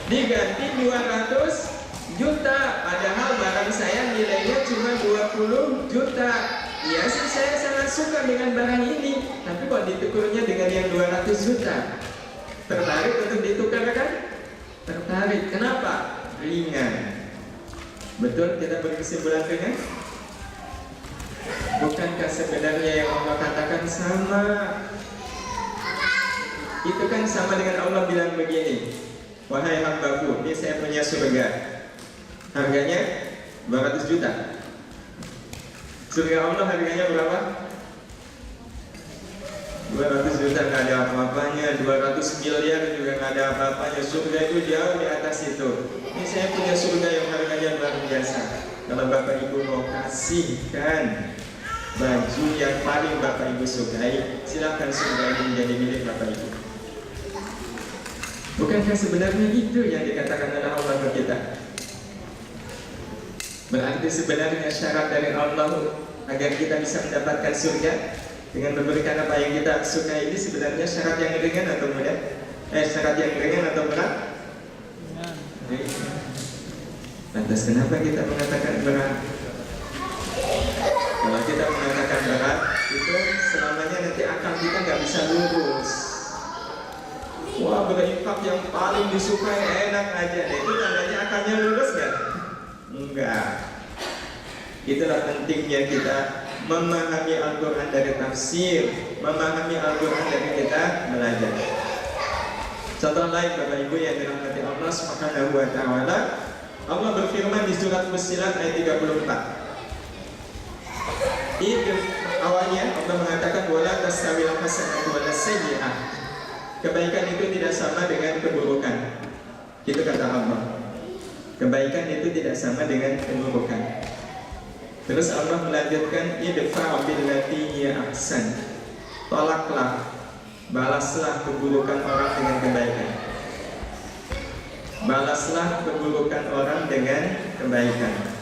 Diganti 200 juta, padahal barang saya nilainya cuma 20 juta. Ya sih, saya sangat suka dengan barang ini, tapi kok ditukurnya dengan yang 200 juta? Tertarik untuk ditukarkan? Tertarik. Kenapa? Ringan. Betul kita berkesimpulan ringan? Bukankah sebenarnya yang Allah katakan sama? Itu kan sama dengan Allah bilang begini, wahai hambaku, ini saya punya surga, harganya 200 juta. Surga Allah harganya berapa? 200 juta nggak ada apa-apanya, 200 miliar juga nggak ada apa-apanya. Surga itu jauh di atas itu. Ini saya punya surga yang harganya luar biasa. Kalau Bapak Ibu mau kasihkan baju yang paling Bapak Ibu sukai, silakan surga ini menjadi milik Bapak Ibu. Bukankah sebenarnya itu yang dikatakan oleh Allah ke kita? Berarti sebenarnya syarat dari Allah agar kita bisa mendapatkan surga dengan memberikan apa yang kita sukai ini sebenarnya syarat yang ringan atau mudah? Syarat yang ringan atau berat? Lantas kenapa kita mengatakan berat? Kalau kita mengatakan berat, itu selamanya nanti akal kita nggak bisa lurus. Wah, berinfak yang paling disukai enak aja. Itu tandanya akalnya lurus nggak? Enggak. Itulah pentingnya kita memahami Al-Quran dari tafsir, memahami Al-Quran dari kita belajar. Contoh lain Bapak Ibu yang dirahmati Allah Subhanahu wa Ta'ala, Allah berfirman di surat Fussilat ayat 34. Itu awalnya Allah mengatakan wala tasawil hasanatu wala sayyi'ah. Kebaikan itu tidak sama dengan keburukan. Itu kata Allah. Kebaikan itu tidak sama dengan keburukan. Terus Allah melanjutkan idfa' billati hiya ahsan. Tolaklah, balaslah keburukan orang dengan kebaikan. Balaslah keburukan orang dengan kebaikan.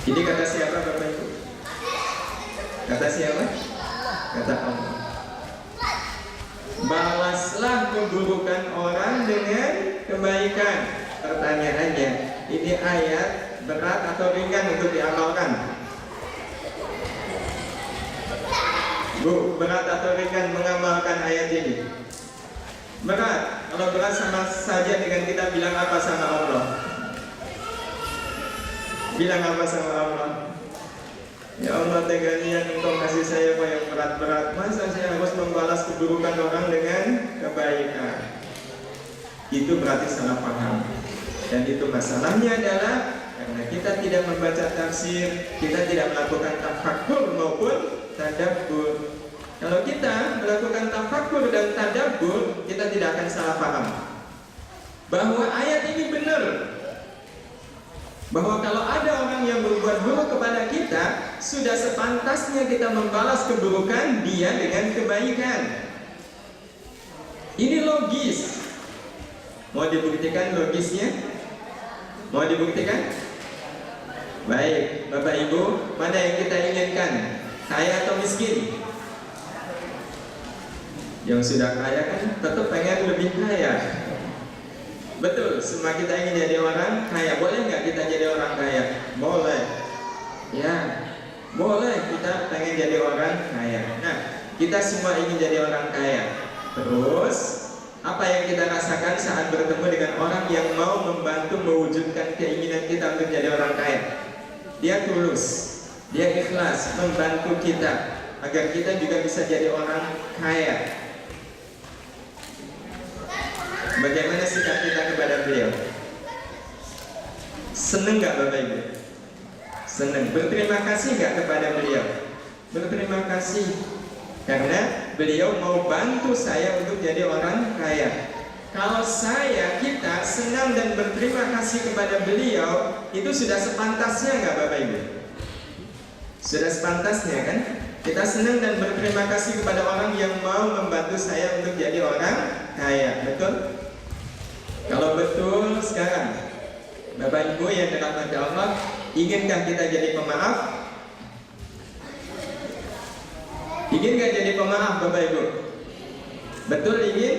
Ini kata siapa Bapak Ibu? Kata siapa? Kata Allah. Balaslah keburukan orang dengan kebaikan. Pertanyaannya, ini ayat berat atau ringan untuk diamalkan? Bu, berat atau ringan mengamalkan ayat ini? Berat. Kalau berat sama saja dengan kita bilang apa sama Allah? Bilang apa sama Allah? Ya Allah, teganya Engkau kasih saya apa yang berat-berat. Masa saya harus membalas keburukan orang dengan kebaikan? Itu berarti salah paham. Dan itu masalahnya adalah karena kita tidak membaca tafsir, kita tidak melakukan tafakkur maupun tadabbur. Kalau kita melakukan tafakkur dan tadabbur, kita tidak akan salah paham bahwa ayat ini benar, bahwa kalau ada orang yang berbuat buruk kepada kita, sudah sepantasnya kita membalas keburukan dia dengan kebaikan. Ini logis. Mau dibuktikan logisnya? Mau dibuktikan? Baik, Bapak Ibu, mana yang kita inginkan? Kaya atau miskin? Yang sudah kaya kan tetap pengen lebih kaya. Betul, semua kita ingin jadi orang kaya. Boleh nggak kita jadi orang kaya? Boleh. Ya, boleh kita pengen jadi orang kaya. Nah, kita semua ingin jadi orang kaya. Terus, apa yang kita rasakan saat bertemu dengan orang yang mau membantu mewujudkan keinginan kita untuk jadi orang kaya? Dia tulus, dia ikhlas membantu kita agar kita juga bisa jadi orang kaya. Bagaimana sikap kita kepada beliau? Senang nggak Bapak Ibu? Senang. Berterima kasih nggak kepada beliau? Berterima kasih, karena beliau mau bantu saya untuk jadi orang kaya. Kalau kita senang dan berterima kasih kepada beliau, itu sudah sepantasnya nggak Bapak Ibu? Sudah sepantasnya kan? Kita senang dan berterima kasih kepada orang yang mau membantu saya untuk jadi orang kaya, betul? Kalau betul sekarang, Bapak Ibu yang dirahmati Allah, inginkah kita jadi pemaaf? Ingin nggak jadi pemaaf Bapak Ibu? Betul ingin?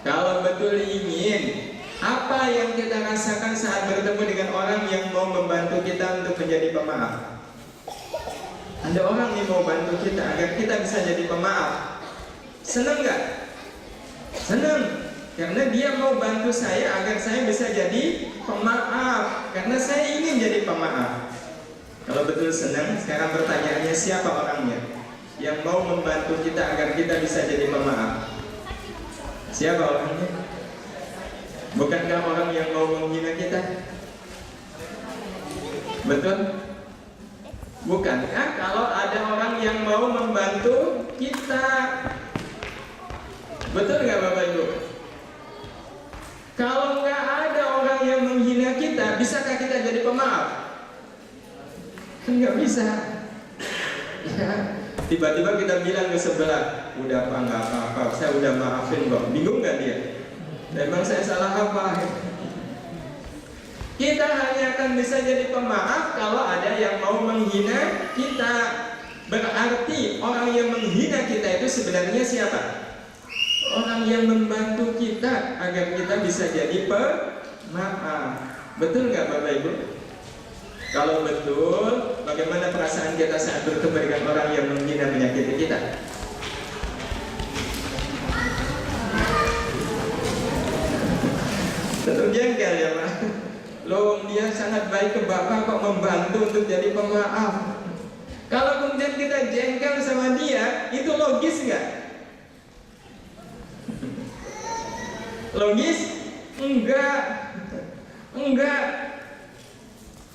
Kalau betul ingin, apa yang kita rasakan saat bertemu dengan orang yang mau membantu kita untuk menjadi pemaaf? Ada orang yang mau bantu kita agar kita bisa jadi pemaaf. Senang nggak? Senang, karena dia mau bantu saya agar saya bisa jadi pemaaf, karena saya ingin jadi pemaaf. Kalau betul senang, sekarang pertanyaannya siapa orangnya yang mau membantu kita agar kita bisa jadi pemaaf? Siapa orangnya? Bukankah orang yang mau menghina kita? Betul? Bukankah kalau ada orang yang mau membantu kita? Betul nggak Bapak Ibu? Kalau nggak ada orang yang menghina kita, bisakah kita jadi pemaaf? Kan nggak bisa. Ya, tiba-tiba kita bilang ke sebelah, udah Pak, nggak apa-apa, saya udah maafin kok. Bingung nggak dia? Memang saya salah apa? Kita hanya akan bisa jadi pemaaf kalau ada yang mau menghina kita. Berarti orang yang menghina kita itu sebenarnya siapa? Orang yang membantu kita agar kita bisa jadi pemaaf. Betul nggak Bapak Ibu? Kalau betul, bagaimana perasaan kita saat bertemu dengan orang yang menghina menyakiti kita? Tentu jengkel ya Pak. Loh, dia sangat baik ke Bapak kok membantu untuk jadi pemaaf. Kalau kemudian kita jengkel sama dia, itu logis nggak? Logis? Enggak. Enggak.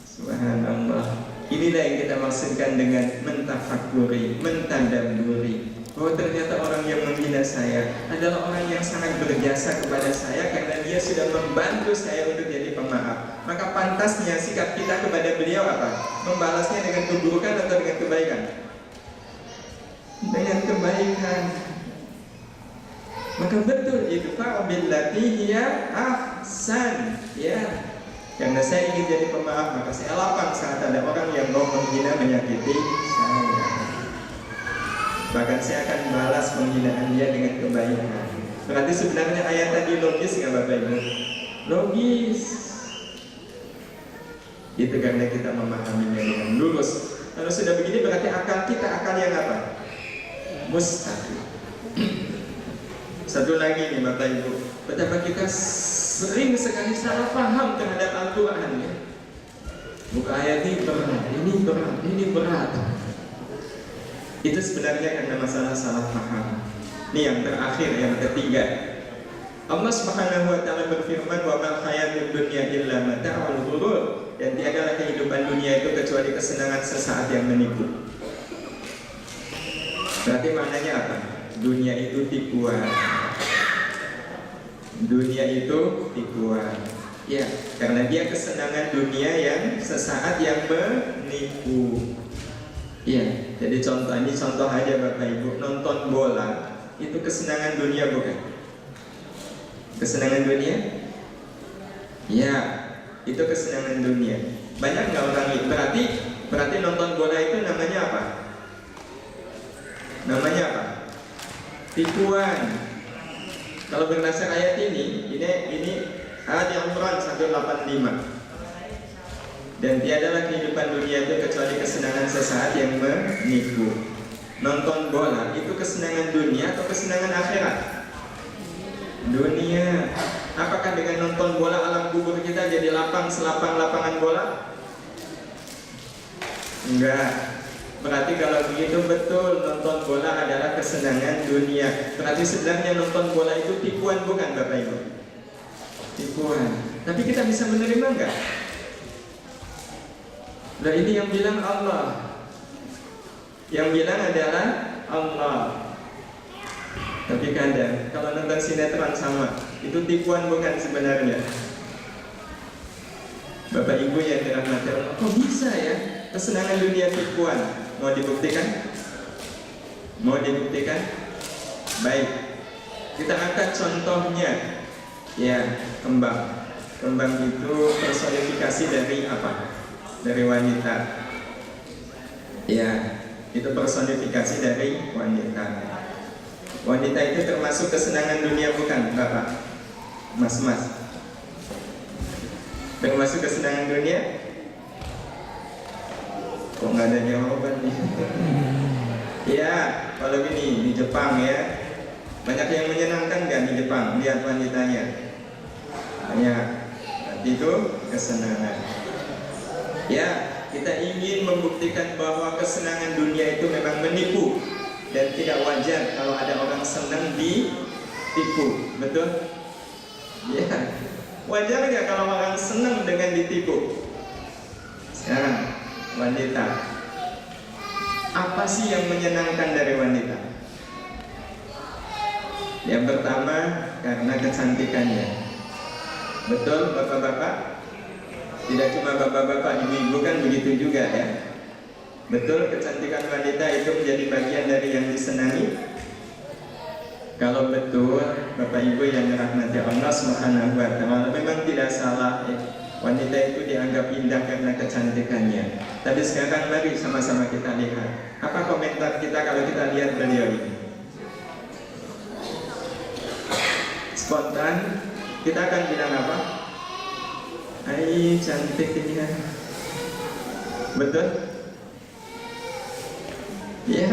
Subhanallah. Inilah yang kita maksudkan dengan mentafakuri, mentadabburi. Bahwa ternyata orang yang menghina saya adalah orang yang sangat berjasa kepada saya karena dia sudah membantu saya untuk jadi pemaaf. Maka pantasnya sikap kita kepada beliau apa? Membalasnya dengan keburukan atau dengan kebaikan? Dengan kebaikan. Maka betul itu fa'billati hiya ahsan. Ya. Karena saya ingin jadi pemaaf, maka saya lapang saat ada orang yang mau menghina menyakiti saya. Bahkan saya akan balas penghinaan dia dengan kebaikan. Berarti sebenarnya ayat tadi logis nggak Bapak Ibu? Logis. Itu karena kita memahaminya dengan lurus. Kalau sudah begini berarti akal kita akal yang apa? Mustaqim. Satu lagi nih Bapak Ibu, betapa kita sering sekali salah paham terhadap Al-Quran ya. Buka ayat ini berat, ini berat, ini berat. Itu sebenarnya karena masalah salah paham. Ini yang terakhir, yang ketiga. Allah Subhanahu wa taala berfirman, "Wa mal hayatud dunya illa mata'ul ghurur." Dan tiadalah kehidupan dunia itu kecuali kesenangan sesaat yang menipu. Berarti maknanya apa? Dunia itu tipuan. Dunia itu tipuan. Ya, karena dia kesenangan dunia yang sesaat yang menipu. Ya, jadi ini contoh aja Bapak Ibu, nonton bola itu kesenangan dunia bukan? Kesenangan dunia? Ya, itu kesenangan dunia. Banyak nggak orang itu? Berarti nonton bola itu namanya apa? Namanya apa? Tipuan. Kalau berdasar ayat ini ayat Al-Quran 185. Dan tiadalah kehidupan dunia itu kecuali kesenangan sesaat yang menipu. Nonton bola itu kesenangan dunia atau kesenangan akhirat? Dunia. Apakah dengan nonton bola alam kubur kita jadi lapang selapang lapangan bola? Enggak. Berarti kalau begitu betul nonton bola adalah kesenangan dunia. Berarti sebenarnya nonton bola itu tipuan bukan Bapak Ibu? Tipuan. Tapi kita bisa menerima enggak? Nah ini yang bilang Allah. Yang bilang adalah Allah. Tapi kadang kalau nonton sinetron sama, itu tipuan bukan sebenarnya. Bapak Ibu yang dirahmati Allah, kok bisa ya kesenangan dunia tipuan? Mau dibuktikan? Mau dibuktikan? Baik, kita angkat contohnya. Ya, kembang. Kembang itu personifikasi dari apa? Dari wanita. Ya, itu personifikasi dari wanita. Wanita itu termasuk kesenangan dunia bukan Bapak? Mas-mas, termasuk kesenangan dunia? Kok nggak ada jawaban nih? Ya, kalau gini di Jepang ya, banyak yang menyenangkan nggak di Jepang? Lihat wanitanya, banyak. Berarti itu kesenangan. Ya, kita ingin membuktikan bahwa kesenangan dunia itu memang menipu dan tidak wajar kalau ada orang senang ditipu, betul? Ya, wajar nggak kalau orang senang dengan ditipu? Sekarang wanita, apa sih yang menyenangkan dari wanita? Yang pertama karena kecantikannya, betul bapak-bapak? Tidak cuma bapak-bapak, ibu-ibu kan begitu juga ya. Betul, kecantikan wanita itu menjadi bagian dari yang disenangi. Kalau betul Bapak Ibu yang dirahmati Allah Subhanahu wa Ta'ala, memang tidak salah ya. Wanita itu dianggap indah karena kecantikannya. Tapi sekarang mari sama-sama kita lihat, apa komentar kita kalau kita lihat beliau ini? Spontan kita akan bilang apa? Hai, cantiknya. Betul? Ya,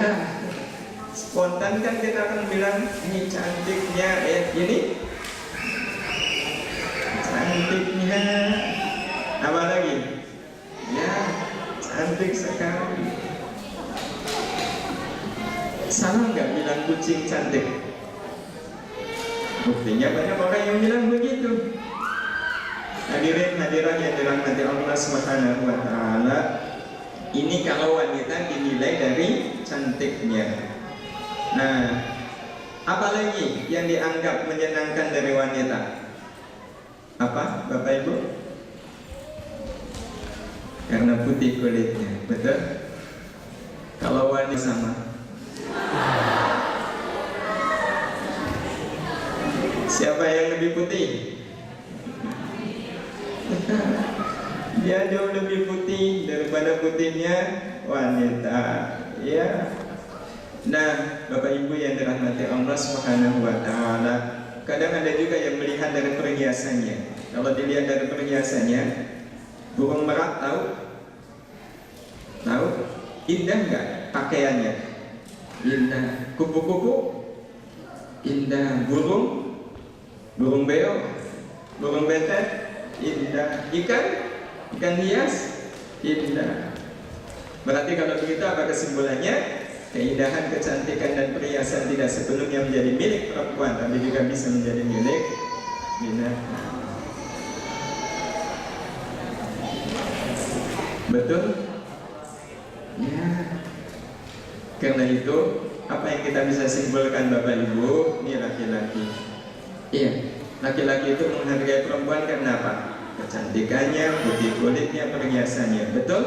spontan kan kita akan bilang ini cantiknya, ini cantiknya. Apa lagi? Ya, cantik sekali. Salah nggak bilang kucing cantik? Buktinya banyak orang yang bilang begitu. Hadirin hadirat yang dirahmati Allah Subhanahu wa Ta'ala, ini kalau wanita dinilai dari cantiknya. Nah, apalagi yang dianggap menyenangkan dari wanita? Apa, Bapak Ibu? Karena putih kulitnya, betul? Kalau wanita sama, siapa yang lebih putih? Dia jauh lebih putih daripada putihnya wanita. Ya. Nah, Bapak Ibu yang dirahmati Allah Subhanahu wa Ta'ala, kadang ada juga yang melihat dari perhiasannya. Kalau dilihat dari perhiasannya, burung merak tahu? Tahu? Indah nggak pakaiannya? Indah. Kupu-kupu? Indah. Burung beo? Burung betet? Indah. Ikan hias? Indah. Berarti kalau begitu apa kesimpulannya? Keindahan, kecantikan dan perhiasan tidak sepenuhnya menjadi milik perempuan, tapi juga bisa menjadi milik binatang. Betul? Ya. Karena itu apa yang kita bisa simpulkan Bapak Ibu? Ini laki-laki. Iya, laki-laki itu menghargai perempuan karena apa? Kecantikannya, putih kulitnya, perhiasannya. Betul?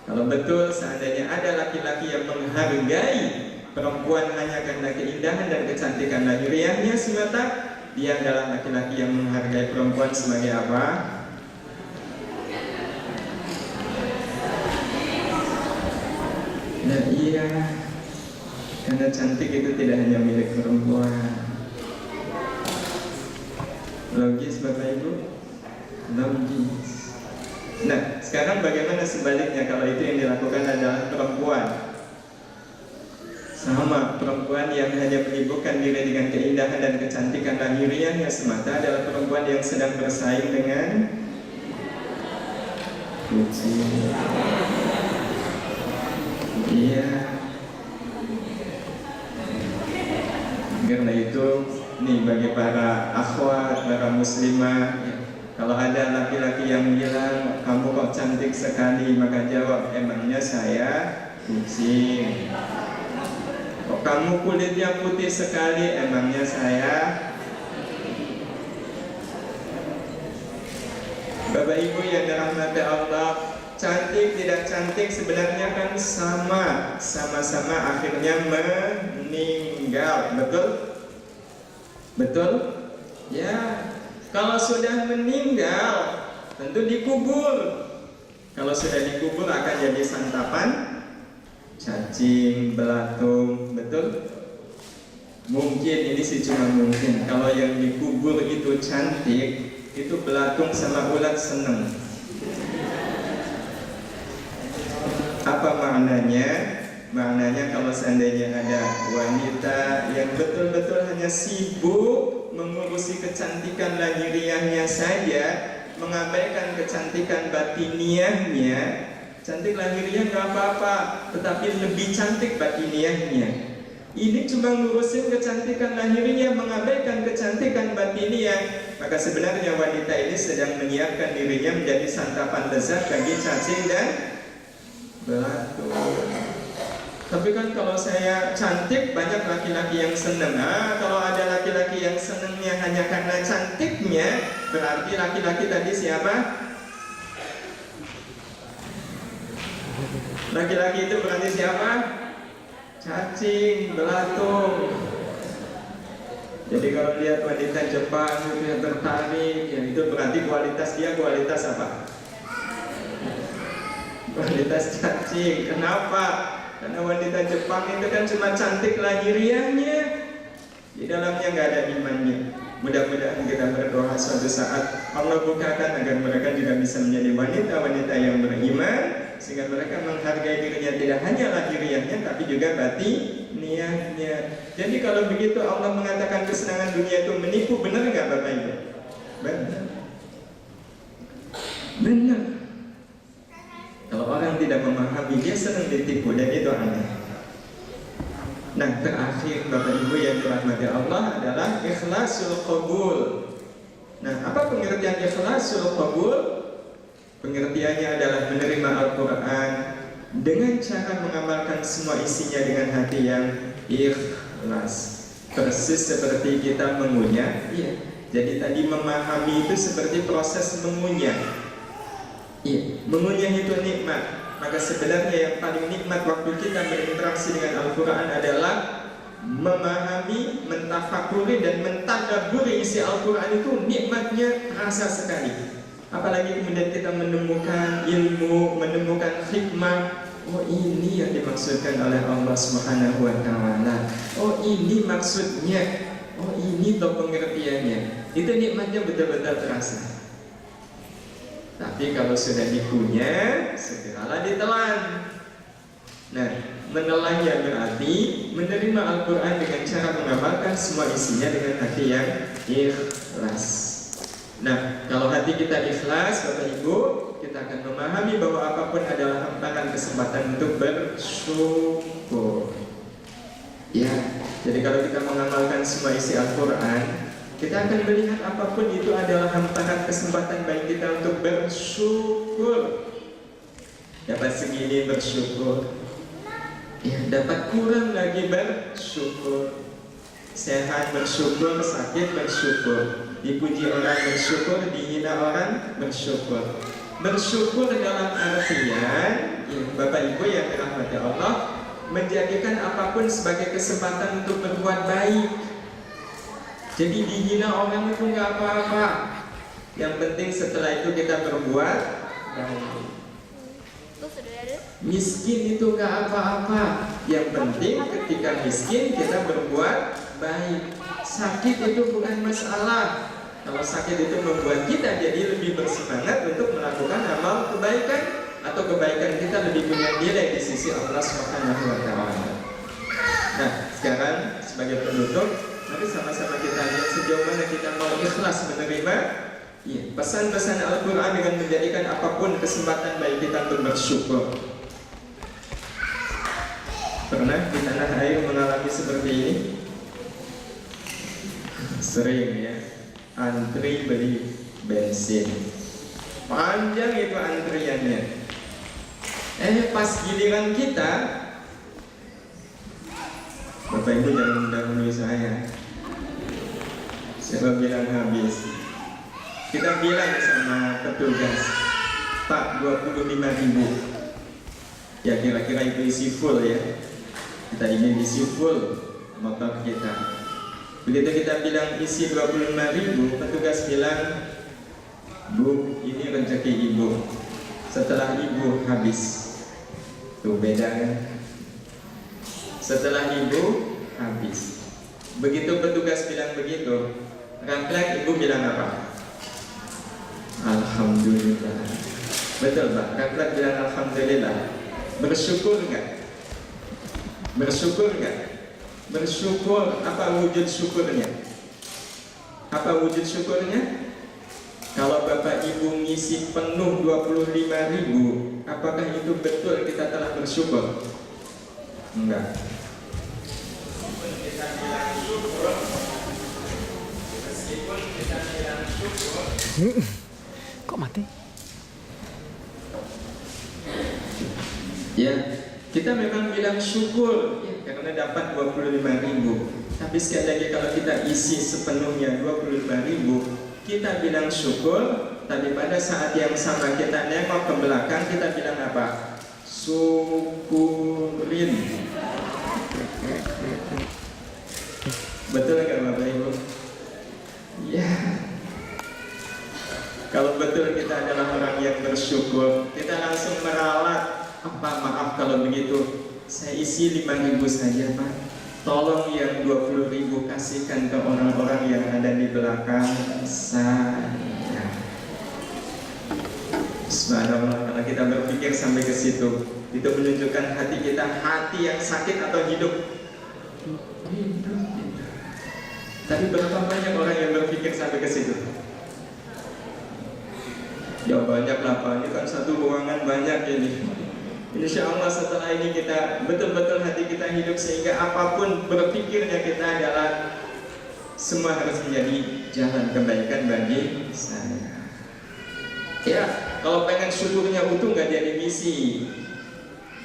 Kalau betul, seandainya ada laki-laki yang menghargai perempuan hanya karena keindahan dan kecantikan lahiriahnya semata, dia adalah laki-laki yang menghargai perempuan sebagai apa? Nah iya, karena cantik itu tidak hanya milik perempuan. Logis Bapak Ibu? Logis. Nah, sekarang bagaimana sebaliknya kalau itu yang dilakukan adalah perempuan? Sama, perempuan yang hanya menyibukkan diri dengan keindahan dan kecantikan lahiriahnya semata adalah perempuan yang sedang bersaing dengan kucing. Iya. Karena itu, nih bagi para akhwat, para muslimah, kalau ada laki-laki yang bilang kamu kok cantik sekali, maka jawab, emangnya saya kucing. Kok kamu kulitnya putih sekali, emangnya saya. Bapak Ibu yang dirahmati Allah, cantik tidak cantik sebenarnya kan sama-sama akhirnya meninggal. Betul? Betul? Ya. Kalau sudah meninggal, tentu dikubur. Kalau sudah dikubur akan jadi santapan cacing, belatung. Betul? Mungkin ini sih cuma mungkin. Kalau yang dikubur itu cantik, itu belatung sama ulat seneng. Apa maknanya? Maknanya kalau seandainya ada wanita yang betul-betul hanya sibuk mengurusi kecantikan lahiriahnya saja, mengabaikan kecantikan batiniahnya. Cantik lahiriah nggak apa-apa, tetapi lebih cantik batiniahnya. Ini cuma ngurusin kecantikan lahiriah, mengabaikan kecantikan batiniah. Maka sebenarnya wanita ini sedang menyiapkan dirinya menjadi santapan lezat bagi cacing dan belatung. Tapi kan kalau saya cantik, banyak laki-laki yang seneng. Kalau ada laki-laki yang senengnya hanya karena cantiknya, berarti laki-laki tadi siapa? Laki-laki itu berarti siapa? Cacing, belatung. Jadi kalau lihat wanita Jepang itu yang tertarik, ya itu berarti kualitas dia kualitas apa? Kualitas cacing. Kenapa? Karena wanita Jepang itu kan cuma cantik lahiriahnya, di dalamnya nggak ada imannya. Mudah-mudahan kita berdoa suatu saat Allah bukakan agar mereka juga bisa menjadi wanita-wanita yang beriman, sehingga mereka menghargai dirinya tidak hanya lahiriahnya tapi juga batiniahnya. Jadi kalau begitu Allah mengatakan kesenangan dunia itu menipu, benar nggak Bapak Ibu? Benar. Benar. Kalau orang tidak memahami, dia senang ditipu, dan itu aneh. Nah, terakhir Bapak Ibu yang dirahmati Allah adalah ikhlasul qabul. Nah, apa pengertian ikhlasul qabul? Pengertiannya adalah menerima Al-Quran dengan cara mengamalkan semua isinya dengan hati yang ikhlas. Persis seperti kita mengunyah. Iya. Jadi tadi memahami itu seperti proses mengunyah. Iya, mengunyah itu nikmat. Maka sebenarnya yang paling nikmat waktu kita berinteraksi dengan Al-Quran adalah memahami, mentafakuri dan mentadaburi isi Al-Quran. Itu nikmatnya terasa sekali. Apalagi kemudian kita menemukan ilmu, menemukan hikmah. Oh, ini yang dimaksudkan oleh Allah Subhanahu wa Ta'ala. Oh, ini maksudnya. Oh, ini tuh pengertiannya. Itu nikmatnya betul-betul terasa. Tapi kalau sudah dikunyah, segeralah ditelan. Nah, menelannya berarti menerima Al-Quran dengan cara mengamalkan semua isinya dengan hati yang ikhlas. Nah, kalau hati kita ikhlas, Bapak Ibu, kita akan memahami bahwa apapun adalah hamparan kesempatan untuk bersyukur. Ya, jadi kalau kita mengamalkan semua isi Al-Quran, kita akan melihat apapun itu adalah hamparan kesempatan bagi kita untuk bersyukur. Dapat segini bersyukur. Ya, dapat kurang lagi bersyukur. Sehat bersyukur, sakit bersyukur, dipuji orang bersyukur, dihina orang bersyukur. Bersyukur dalam artian, ya, Bapak Ibu yang dirahmati Allah, menjadikan apapun sebagai kesempatan untuk berbuat baik. Jadi dihina orang itu nggak apa-apa. Yang penting setelah itu kita berbuat baik. Miskin itu nggak apa-apa. Yang penting ketika miskin kita berbuat baik. Sakit itu bukan masalah. Kalau sakit itu membuat kita jadi lebih bersemangat untuk melakukan amal kebaikan, atau kebaikan kita lebih punya nilai di sisi Allah Subhanahu wa Ta'ala. Nah, sekarang sebagai penutup, mari sama-sama kita lihat sejauh mana kita mau ikhlas menerima pesan-pesan Al-Quran dengan menjadikan apapun kesempatan bagi kita untuk bersyukur. Pernah di tanah air mengalami seperti ini? Sering ya, antri beli bensin, panjang itu antriannya. Pas giliran kita, Bapak Ibu jangan mendahului saya bilang habis. Kita bilang sama petugas, Pak, 25.000. Ya kira-kira itu isi full ya. Kita ingin isi full motor kita. Begitu kita bilang isi 25.000, petugas bilang, Bu, ini rezeki Ibu. Setelah Ibu habis. Tuh beda kan? Setelah Ibu habis. Begitu petugas bilang begitu, refleks Ibu bilang apa? Alhamdulillah. Betul Pak, refleks bilang Alhamdulillah. Bersyukur enggak? Bersyukur enggak? Bersyukur. Apa wujud syukurnya? Apa wujud syukurnya? Kalau Bapak Ibu ngisi penuh 25.000, apakah itu betul kita telah bersyukur? Enggak. Meskipun kita bilang syukur, Kok mati? ya, kita memang bilang syukur ya, karena dapat 25.000. Tapi sekali lagi kalau kita isi sepenuhnya 25.000, kita bilang syukur. Tapi pada saat yang sama kita nengok ke belakang, kita bilang apa? Syukurin. Betul nggak Bapak Ibu? Ya. Kalau betul kita adalah orang yang bersyukur, kita langsung meralat. Maaf kalau begitu, saya isi 5.000 saja Pak. Tolong yang 20.000 kasihkan ke orang-orang yang ada di belakang saya. Subhanallah, kalau kita berpikir sampai ke situ, itu menunjukkan hati kita, hati yang sakit atau hidup. Hidup. Tapi berapa banyak orang yang berpikir sampai ke situ? Ya banyak lah Pak, ini kan satu ruangan banyak ini. Insya Allah setelah ini kita betul-betul hati kita hidup sehingga apapun berpikirnya kita adalah semua harus menjadi jalan kebaikan bagi saya. Ya, kalau pengen syukurnya utuh nggak jadi misi.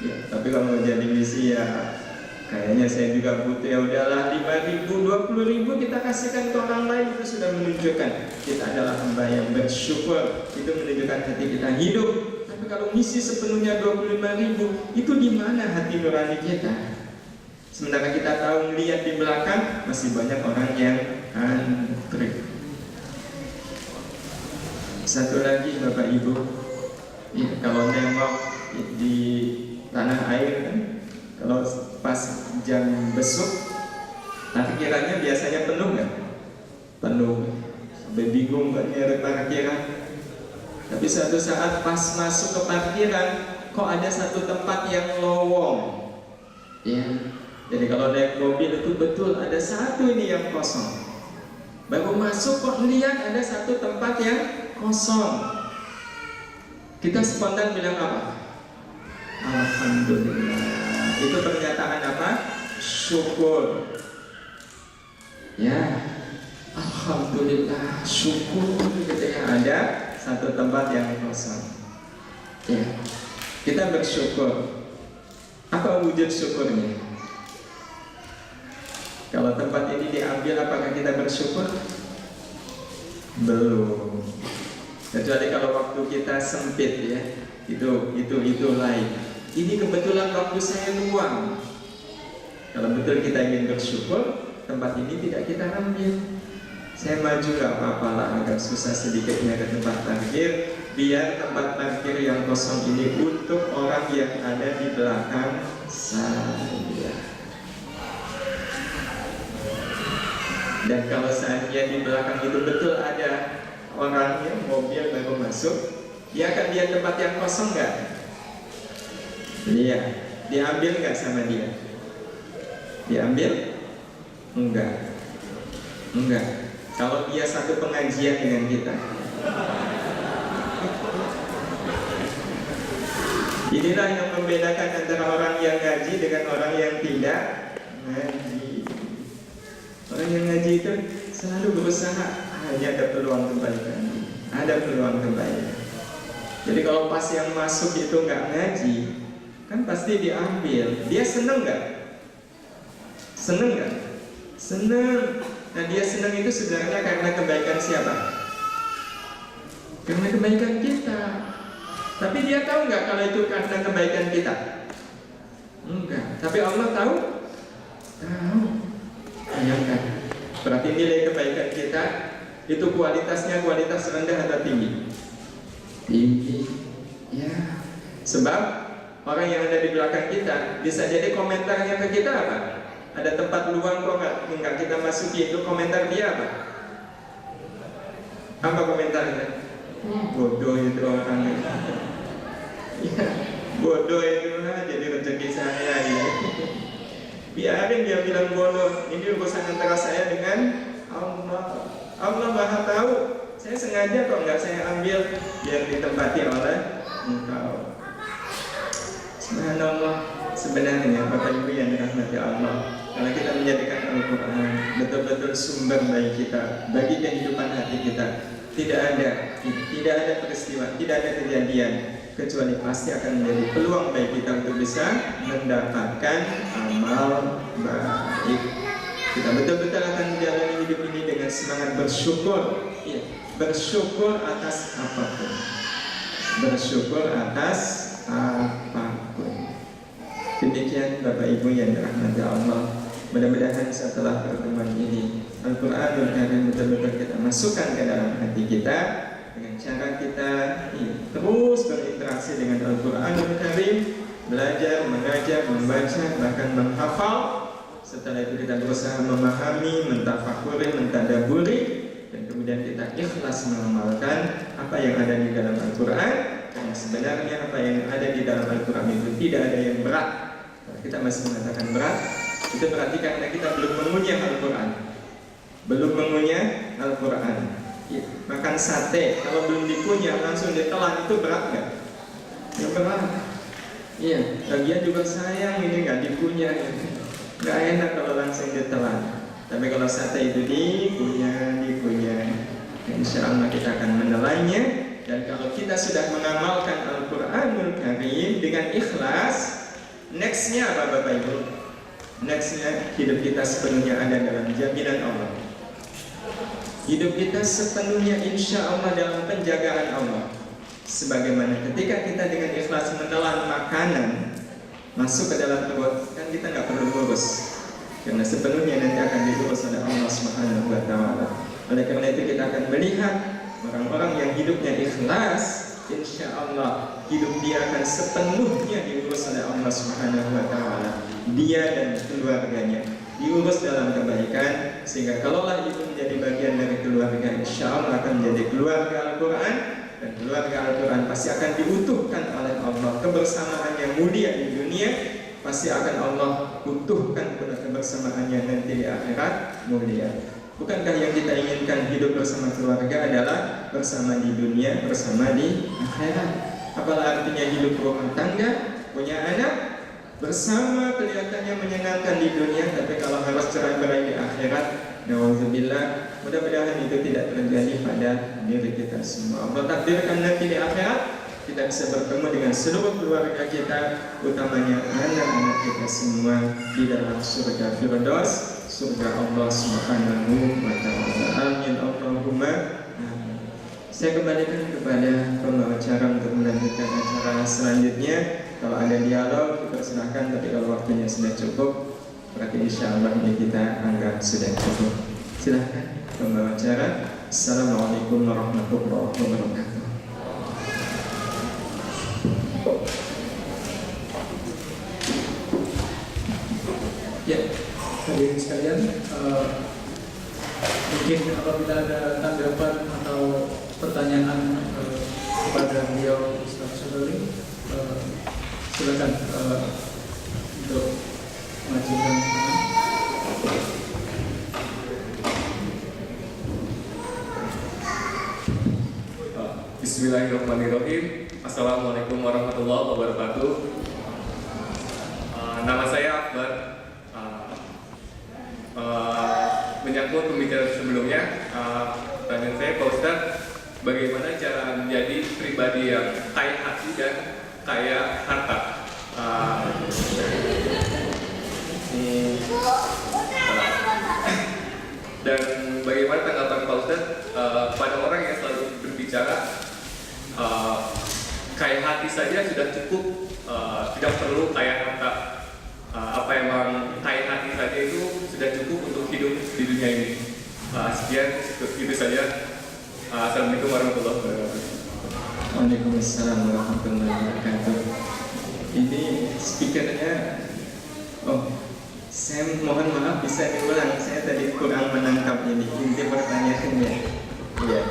Ya, tapi kalau jadi misi ya kayaknya saya juga butuh. Ya udahlah 5.000, 20.000 kita kasihkan ke orang lain, itu sudah menunjukkan kita adalah hamba yang bersyukur. Itu menunjukkan hati kita hidup. Tapi kalau misi sepenuhnya 25.000, itu di mana hati nurani kita? Sementara kita tahu melihat di belakang masih banyak orang yang antri. Satu lagi Bapak Ibu, ya, kalau nengok di tanah air kan, kalau pas jam besuk, parkirannya biasanya penuh nggak? Penuh, sampai bingung nggak nyari parkiran. Tapi suatu saat pas masuk ke parkiran, kok ada satu tempat yang lowong. Ya, jadi kalau naik mobil itu betul ada satu ini yang kosong. Baru masuk kok lihat ada satu tempat yang kosong. Kita spontan bilang apa? Alhamdulillah. Itu pernyataan apa? Syukur. Ya, Alhamdulillah, syukur ketika ada satu tempat yang kosong. Ya, kita bersyukur. Apa wujud syukurnya? Kalau tempat ini diambil, apakah kita bersyukur? Belum. Kecuali kalau waktu kita sempit ya, itu lain. Ini kebetulan waktu saya luang. Kalau betul kita ingin bersyukur, tempat ini tidak kita ambil. Saya maju gak apa-apa lah, agak susah sedikitnya ke tempat parkir. Biar tempat parkir yang kosong ini untuk orang yang ada di belakang saya. Dan kalau seandainya di belakang itu betul ada orangnya, mobil baru masuk, dia akan lihat tempat yang kosong nggak? Iya, diambil nggak sama dia? Diambil? Enggak. Kalau dia satu pengajian dengan kita. Inilah yang membedakan antara orang yang ngaji dengan orang yang tidak ngaji. Orang yang ngaji itu selalu berusaha hanya ada peluang kebaikan, ada peluang kebaikan. Jadi kalau pas yang masuk itu nggak ngaji, kan pasti diambil. Dia seneng nggak? Seneng nggak? Seneng. Nah dia seneng itu sebenarnya karena kebaikan siapa? Karena kebaikan kita. Tapi dia tahu nggak kalau itu karena kebaikan kita? Enggak. Tapi Allah tahu? Tahu. Bayangkan. Berarti nilai kebaikan kita itu kualitasnya kualitas rendah atau tinggi? Tinggi. Ya. Sebab orang yang ada di belakang kita bisa jadi komentarnya ke kita apa? Ada tempat luang kok nggak kita masuki, itu komentar dia apa? Apa komentarnya? Bodoh itu orangnya. Ya, bodoh itu lah, jadi rezeki saya ya. Biarin dia bilang bodoh. Ini urusan antara saya dengan Allah. Allah Maha tahu. Saya sengaja kok nggak saya ambil biar ditempati oleh Engkau. Subhanallah. Sebenarnya Bapak Ibu yang dirahmati Allah, kalau kita menjadikan Al-Quran betul-betul sumber bagi kita, bagi kehidupan hati kita, tidak ada peristiwa, tidak ada kejadian kecuali pasti akan menjadi peluang bagi kita untuk bisa mendapatkan amal baik. Kita betul-betul akan menjalani hidup ini dengan semangat bersyukur. Ya, bersyukur atas apapun. Bersyukur atas apapun. Demikian Bapak Ibu yang dirahmati Allah. Mudah-mudahan setelah pertemuan ini Al-Quranul Karim betul-betul kita masukkan ke dalam hati kita dengan cara kita terus berinteraksi dengan Al-Quranul Karim, belajar, mengajar, membaca, bahkan menghafal. Setelah itu kita berusaha memahami, mentafakuri, mentadaburi, dan kemudian kita ikhlas mengamalkan apa yang ada di dalam Al-Quran. Karena sebenarnya apa yang ada di dalam Al-Quran itu tidak ada yang berat. Kalau kita masih mengatakan berat, itu berarti karena kita belum mengunyah Al-Quran. Belum mengunyah Al-Quran. Ya, makan sate, kalau belum dikunyah langsung ditelan, itu berat nggak? Ya berat. Iya, lagian juga sayang ini nggak dikunyah. Nggak enak kalau langsung ditelan. Tapi kalau sate itu dikunyah, insya Allah kita akan menelannya. Dan kalau kita sudah mengamalkan Al-Quranul Karim dengan ikhlas, nextnya apa Bapak Ibu? Nextnya hidup kita sepenuhnya ada dalam jaminan Allah. Hidup kita sepenuhnya insya Allah dalam penjagaan Allah. Sebagaimana ketika kita dengan ikhlas menelan makanan masuk ke dalam perut, kan kita nggak perlu ngurus, karena sepenuhnya nanti akan diurus oleh Allah Subhanahu wa Ta'ala. Oleh karena itu kita akan melihat orang-orang yang hidupnya ikhlas, insya Allah hidup dia akan sepenuhnya diurus oleh Allah Subhanahu wa Ta'ala. Dia dan keluarganya diurus dalam kebaikan, sehingga kalaulah itu menjadi bagian dari keluarga, insya Allah akan menjadi keluarga Al-Quran. Dan keluarga Al-Quran pasti akan diutuhkan oleh Allah. Kebersamaan yang mulia di dunia pasti akan Allah utuhkan pada kebersamaannya nanti di akhirat mulia. Bukankah yang kita inginkan hidup bersama keluarga adalah bersama di dunia, bersama di akhirat? Apalah artinya hidup rumah tangga, punya anak, bersama kelihatannya menyenangkan di dunia, tapi kalau harus cerai-berai di akhirat, na'udzubillah, mudah-mudahan itu tidak terjadi pada diri kita semua. Allah takdirkan nanti di akhirat kita bisa bertemu dengan seluruh keluarga kita, utamanya anak-anak kita semua di dalam surga Firdaus, surga Allah Subhanahu wa Ta'ala. Amin Allahumma. Saya kembalikan kepada pembawa acara untuk melanjutkan acara selanjutnya. Kalau ada dialog, kita silakan. Tapi kalau waktunya sudah cukup, berarti insya Allah ini kita anggap sudah cukup. Silakan pembawa acara. Assalamualaikum warahmatullahi wabarakatuh. Ya, hadirin sekalian, mungkin apabila ada tanggapan atau pertanyaan kepada beliau Ustaz Sobari, silakan untuk mengajukan pertanyaan. Bismillahirrahmanirrahim. Assalamualaikum warahmatullahi wabarakatuh. Nama saya Akbar. Menyangkut pembicaraan sebelumnya, pertanyaan saya Pak Ustadz, bagaimana cara menjadi pribadi yang kaya hati dan kaya harta? Dan bagaimana tanggapan Pak Ustadz pada orang yang selalu berbicara kaya hati saja sudah cukup, tidak perlu kaya harta. Apa emang kaya hati saja itu sudah cukup untuk hidup di dunia ini? Sekian, itu saja. Assalamualaikum warahmatullahi wabarakatuh. Waalaikumsalam warahmatullahi wabarakatuh. Ini speakernya. Oh, saya mohon maaf, bisa diulang. Saya tadi kurang menangkap ini inti pertanyaannya. Iya.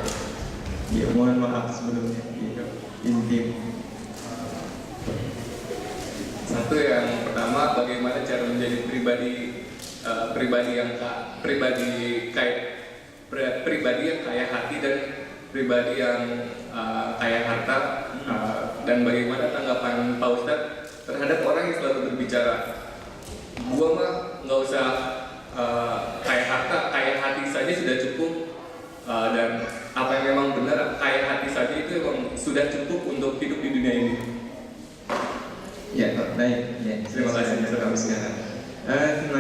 Ya, mohon maaf sebelumnya. Gitu. Inti. Satu, yang pertama, bagaimana cara menjadi pribadi yang kaya hati dan pribadi yang kaya harta, dan bagaimana tanggapan Pak Ustadz terhadap orang yang selalu berbicara, gua mah nggak usah kaya harta, kaya hati saja sudah cukup, dan apa yang memang benar, kaya hati saja itu memang sudah cukup untuk hidup di dunia ini. Ya, baik. Ya, Terima kasih. Terima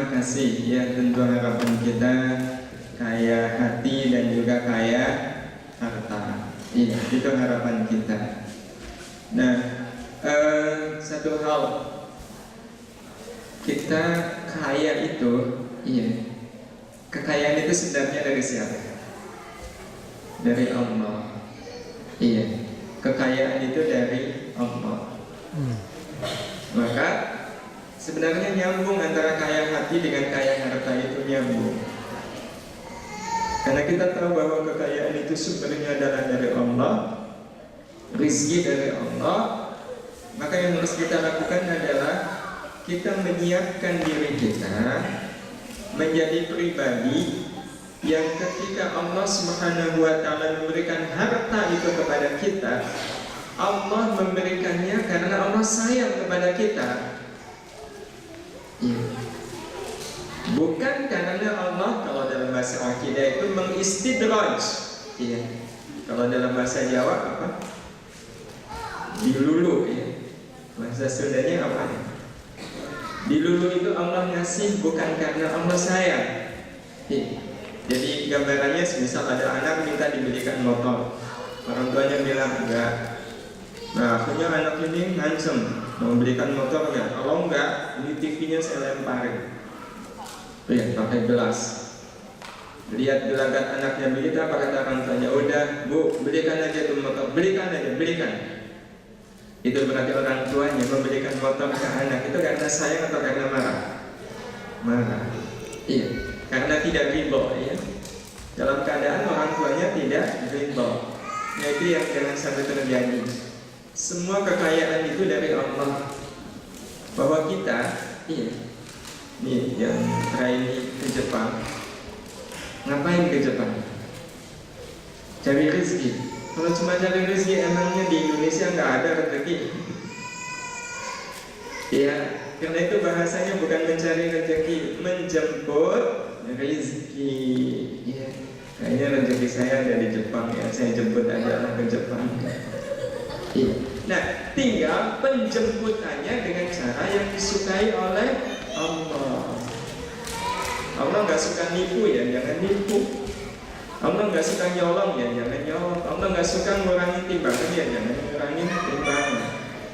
kasih. Ya, tentu harapan kita kaya hati dan juga kaya harta. Iya, itu harapan kita. Nah, satu hal, kita kaya itu, iya, kekayaan itu sebenarnya dari siapa? Dari Allah. Iya, kekayaan itu dari Allah. Maka sebenarnya nyambung antara kaya hati dengan kaya harta itu nyambung. Karena kita tahu bahwa kekayaan itu sumbernya adalah dari Allah, rizki dari Allah. Maka yang harus kita lakukan adalah kita menyiapkan diri kita menjadi pribadi yang ketika Allah Subhanahu wa Ta'ala memberikan harta itu kepada kita, Allah memberikannya karena Allah sayang kepada kita. Ya. Bukan karena Allah, kalau dalam bahasa akidah itu mengistidraj. Ya. Kalau dalam bahasa Jawa apa? Dilulu, ya. Bahasa Sundanya apa? Dilulu itu Allah ngasih bukan karena Allah sayang. Ya. Jadi gambarannya, misal ada anak minta dibelikan motor, orang tuanya bilang enggak. Nah, akhirnya anak ini ngancem mau belikan motornya. Kalau enggak, ini TV-nya saya lemparin. Lihat pakai gelas. Lihat gelagat anaknya begitu, apa kata orang tuanya? Udah, Bu, belikan aja tuh motor. Belikan aja, belikan. Itu berarti orang tuanya memberikan motor ke anak itu karena sayang atau karena marah? Marah. Iya, karena tidak ridho, ya. Dalam keadaan orang tuanya tidak ridho. Nah, itu yang jangan sampai terjadi. Semua kekayaan itu dari Allah. Bahwa kita, iya, nih yang terakhir ke Jepang. Ngapain ke Jepang? Cari rezeki. Kalau cuma cari rezeki, emangnya di Indonesia nggak ada rezeki? Ya, karena itu bahasanya bukan mencari rezeki, menjemput rezeki. Ya, kayaknya rezeki saya ada di Jepang ya. Saya jemput aja lah ke Jepang. Iya. Nah, tinggal penjemputannya dengan cara yang disukai oleh Allah. Allah nggak suka nipu ya, jangan nipu. Allah nggak suka nyolong ya, jangan nyolong. Allah nggak suka ngurangi timbangan ya, jangan ngurangi timbangan.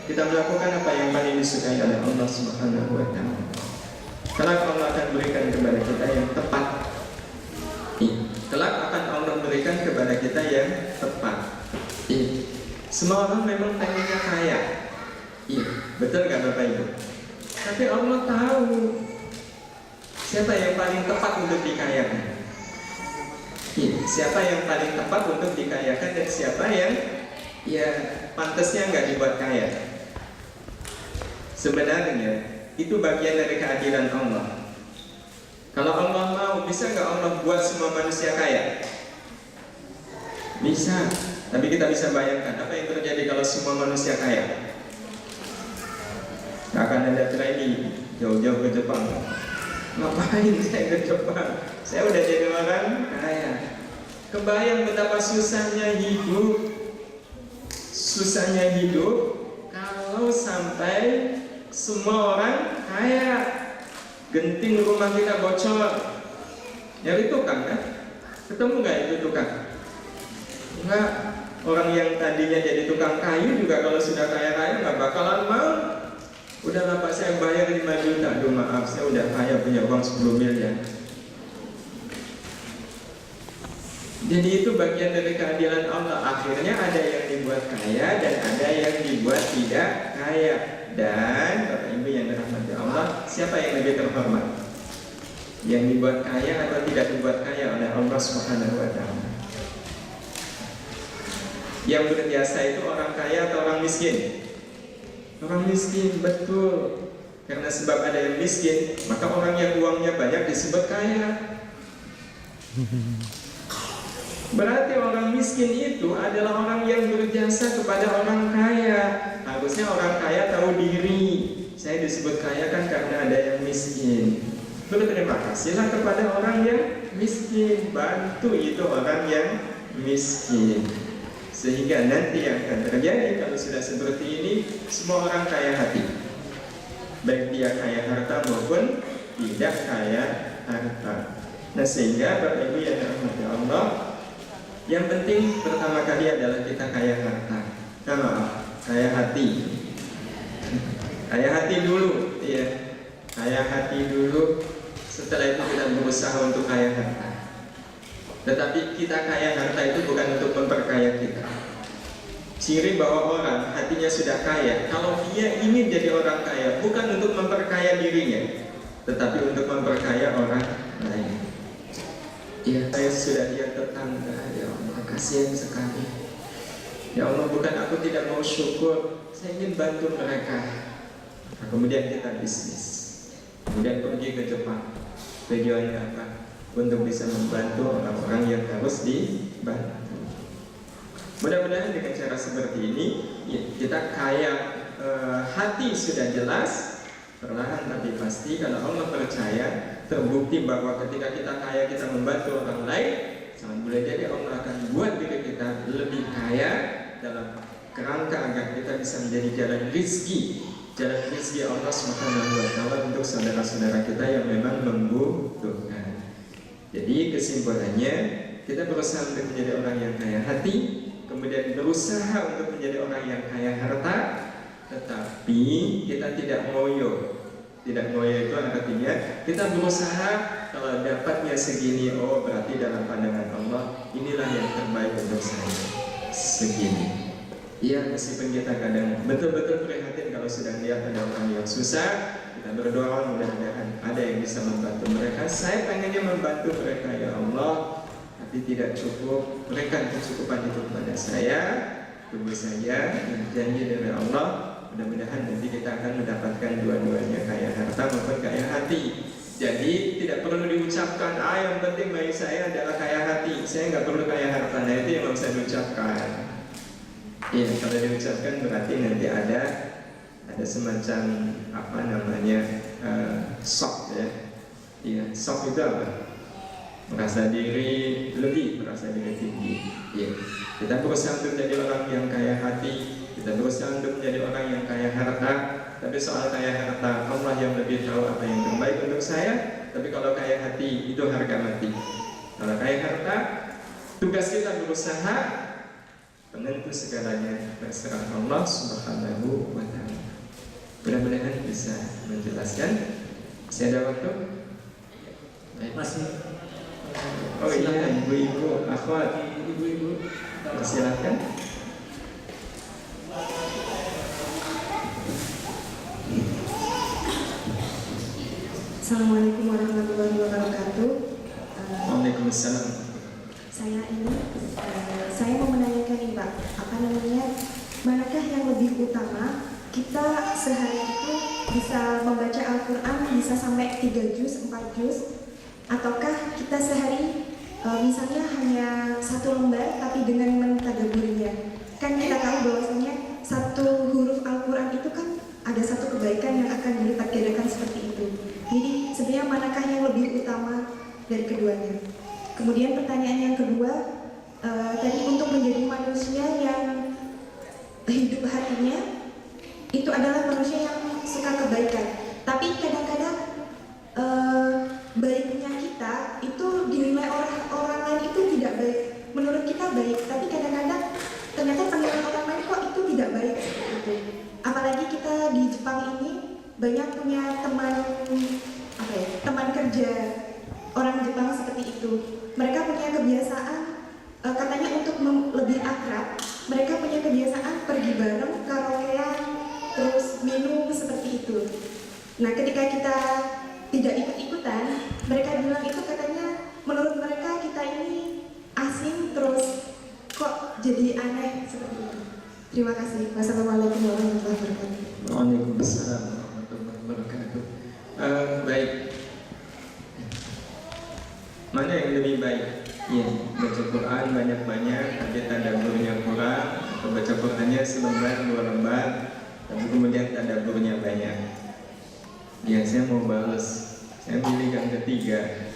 Kita melakukan apa yang paling disukai oleh Allah Subhanahu wa Ta'ala. Kelak Allah akan berikan kepada kita yang tepat. Kelak akan Allah berikan kepada kita yang tepat. Semua orang memang pengennya kaya. Betul nggak Bapak Ibu? Tapi Allah tahu siapa yang paling tepat untuk dikayakan. Siapa yang paling tepat untuk dikayakan dan siapa yang pantasnya nggak dibuat kaya. Sebenarnya itu bagian dari keadilan Allah. Kalau Allah mau, bisa nggak Allah buat semua manusia kaya? Bisa. Tapi kita bisa bayangkan apa yang terjadi kalau semua manusia kaya. Gak akan ada training jauh-jauh ke Jepang. Ngapain saya ke Jepang? Saya udah jadi orang kaya. Kebayang betapa susahnya hidup. Susahnya hidup kalau sampai semua orang kaya. Genting rumah kita bocor. Nyari tukang kan? Ketemu nggak itu tukang? Enggak. Orang yang tadinya jadi tukang kayu juga kalau sudah kaya-kaya nggak bakalan mau. Udahlah Pak, saya bayar 5 juta. Aduh maaf, saya udah kaya, punya uang 10 miliar. Jadi itu bagian dari keadilan Allah. Akhirnya ada yang dibuat kaya dan ada yang dibuat tidak kaya. Dan Bapak Ibu yang dirahmati Allah, siapa yang lebih terhormat? Yang dibuat kaya atau tidak dibuat kaya oleh Allah Subhanahu wa Ta'ala? Yang berjasa itu orang kaya atau orang miskin? Orang miskin, betul. Karena sebab ada yang miskin, maka orang yang uangnya banyak disebut kaya. Berarti orang miskin itu adalah orang yang berjasa kepada orang kaya. Harusnya orang kaya tahu diri. Saya disebut kaya kan karena ada yang miskin. Berterima kasihlah kepada orang yang miskin. Bantu itu orang yang miskin. Sehingga nanti yang akan terjadi kalau sudah seperti ini, semua orang kaya hati. Baik dia kaya harta maupun tidak kaya harta. Nah sehingga Bapak Ibu yang dirahmati Allah, yang penting pertama kali adalah kita kaya harta. Kaya hati. Kaya hati dulu, ya. Kaya hati dulu. Setelah itu kita berusaha untuk kaya harta. Tetapi kita kaya harta itu bukan untuk memperkaya kita. Ciri bahwa orang hatinya sudah kaya, kalau dia ingin jadi orang kaya, bukan untuk memperkaya dirinya, tetapi untuk memperkaya orang lain. Ya, saya sudah lihat tetangga, ya Allah, kasihan sekali. Ya Allah, bukan aku tidak mau syukur, saya ingin bantu mereka. Nah, kemudian kita bisnis, kemudian pergi ke Jepang. Tujuannya apa? Untuk bisa membantu orang-orang yang harus dibantu. Mudah-mudahan dengan cara seperti ini kita kaya hati sudah jelas, perlahan tapi pasti. Kalau Allah percaya, terbukti bahwa ketika kita kaya kita membantu orang lain, sangat boleh jadi Allah akan buat diri kita lebih kaya dalam kerangka agar kita bisa menjadi jalan rezeki Allah Subhanahu wa Ta'ala untuk saudara-saudara kita yang memang membutuhkan. Jadi kesimpulannya, kita berusaha untuk menjadi orang yang kaya hati, kemudian berusaha untuk menjadi orang yang kaya harta, tetapi kita tidak ngoyo. Tidak ngoyo itu artinya kita berusaha kalau dapatnya segini, oh berarti dalam pandangan Allah inilah yang terbaik untuk saya, segini. Ya meskipun kita kadang betul-betul prihatin kalau sudah lihat ada orang yang susah, kita berdoa mudah-mudahan ada yang bisa membantu mereka. Saya pengennya membantu mereka ya Allah, tapi tidak cukup. Berikan kecukupan itu kepada saya. Tunggu saja janji dari Allah. Mudah-mudahan nanti kita akan mendapatkan dua-duanya, kaya harta maupun kaya hati. Jadi tidak perlu diucapkan, yang penting bagi saya adalah kaya hati. Saya nggak perlu kaya harta. Nah itu yang nggak bisa diucapkan. Iya, kalau diucapkan berarti nanti ada semacam apa namanya shock ya. Iya, shock itu apa? Merasa diri lebih, merasa diri tinggi. Iya, kita berusaha untuk jadi orang yang kaya hati, kita berusaha untuk menjadi orang yang kaya harta, tapi soal kaya harta Allah yang lebih tahu apa yang terbaik untuk saya. Tapi kalau kaya hati itu harga mati. Kalau kaya harta, tugas kita berusaha, penentu segalanya terserah Allah Subhanahu wa Ta'ala. Mudah-mudahan bisa menjelaskan. Masih ada waktu? Masih. Oh iya, ibu-ibu, akhwat, Ibu-ibu. silakan. Assalamualaikum warahmatullahi wabarakatuh. Waalaikumsalam. Saya mau menanyakan nih Pak, apa namanya, manakah yang lebih utama kita sehari itu bisa membaca Al-Quran bisa sampai 3 juz, 4 juz, ataukah kita sehari misalnya hanya 1 lembar tapi dengan mentadaburinya? Kan kita tahu bahwasanya 1 huruf Al-Quran itu kan ada 1 kebaikan yang akan dilipat gandakan seperti itu. Jadi sebenarnya manakah yang lebih utama dari keduanya? Kemudian pertanyaan yang kedua, tadi untuk menjadi manusia yang hidup hatinya itu adalah manusia yang suka kebaikan. Tapi kadang-kadang baiknya kita itu dinilai orang lain itu tidak baik. Menurut kita baik, tapi kadang-kadang ternyata penilaian orang lain kok itu tidak baik gitu. Apalagi kita di Jepang ini banyak punya teman kerja orang Jepang seperti itu. Mereka punya kebiasaan katanya untuk lebih akrab. Mereka punya kebiasaan pergi bareng, karaokean, terus minum seperti itu. Nah, ketika kita tidak ikut-ikutan, mereka bilang itu katanya menurut mereka kita ini asing, terus kok jadi aneh seperti itu. Terima kasih. Wassalamualaikum warahmatullahi wabarakatuh. Waalaikumsalam warahmatullahi wabarakatuh. Baik. Mana yang lebih baik? Ya, baca Quran banyak-banyak, tapi tadabburnya kurang, atau baca Qurannya selembar, 2 lembar, tapi kemudian tadabburnya banyak. Ya, saya mau balas. Saya pilih yang ketiga.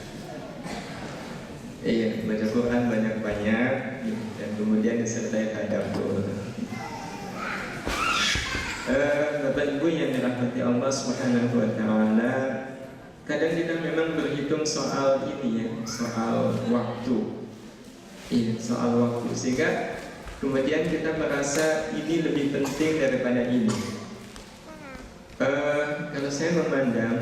Iya, baca Quran banyak-banyak, dan kemudian disertai tadabbur. Bapak Ibu yang dirahmati Allah Subhanahu wa Ta'ala, kadang kita memang berhitung soal ini ya, soal waktu. Iya, soal waktu, sehingga kemudian kita merasa ini lebih penting daripada ini. Kalau saya memandang,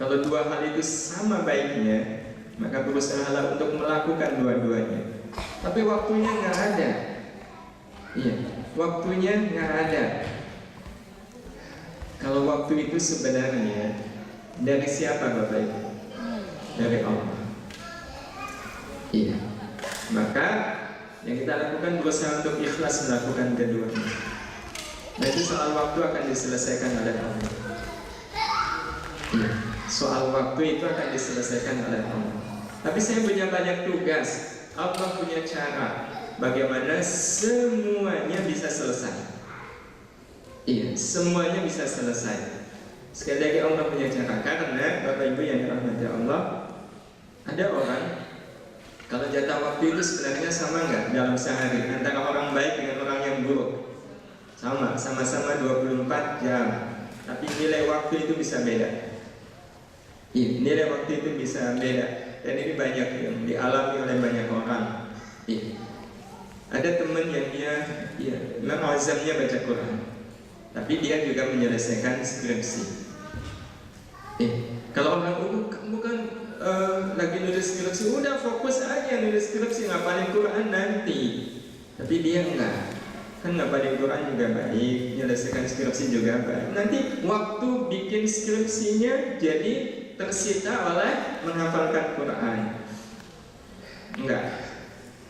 kalau 2 hal itu sama baiknya, maka berusahalah untuk melakukan dua-duanya. Tapi waktunya nggak ada. Iya, waktunya nggak ada. Kalau waktu itu sebenarnya dari siapa Bapak Ibu? Dari Allah. Iya. Maka yang kita lakukan berusaha untuk ikhlas melakukan keduanya. Nanti soal waktu akan diselesaikan oleh Allah. Iya. Soal waktu itu akan diselesaikan oleh Allah. Tapi saya punya banyak tugas. Allah punya cara bagaimana semuanya bisa selesai. Iya, semuanya bisa selesai. Sekali lagi Allah punya cara. Karena Bapak Ibu yang dirahmati Allah, ada orang kalau jatah waktu itu sebenarnya sama nggak dalam sehari antara orang baik dengan orang yang buruk? Sama-sama 24 jam. Tapi nilai waktu itu bisa beda. Iya, nilai waktu itu bisa beda. Dan ini banyak yang dialami oleh banyak orang. Iya. Ada teman yang dia, memang azamnya baca Quran, tapi dia juga menyelesaikan skripsi. Kalau orang kamu kan lagi nulis skripsi, udah fokus aja nulis skripsi, ngapalin Quran nanti. Tapi dia enggak, kan ngapalin Quran juga baik, menyelesaikan skripsi juga baik. Nanti waktu bikin skripsinya jadi tersita oleh menghafalkan Quran. Enggak.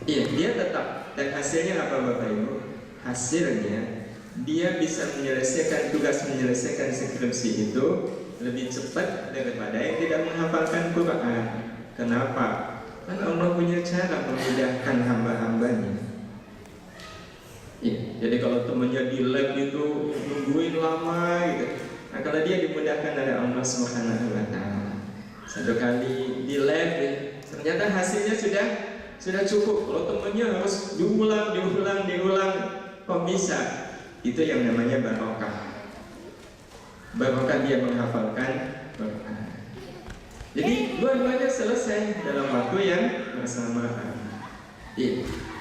Iya, dia tetap. Dan hasilnya apa Bapak Ibu? Hasilnya dia bisa menyelesaikan tugas menyelesaikan skripsi itu lebih cepat daripada yang tidak menghafalkan Quran. Kenapa? Kan Allah punya cara memudahkan hamba-hambanya. Ya, jadi kalau temannya di lab itu nungguin lama gitu. Nah, kalau dia dimudahkan oleh Allah Subhanahu wa Ta'ala, 1 kali di lab ternyata hasilnya sudah cukup. Kalau temannya harus diulang, kok bisa? itu yang namanya barokah. Barokah dia menghafalkan Quran. Jadi dua-duanya selesai dalam waktu yang bersamaan.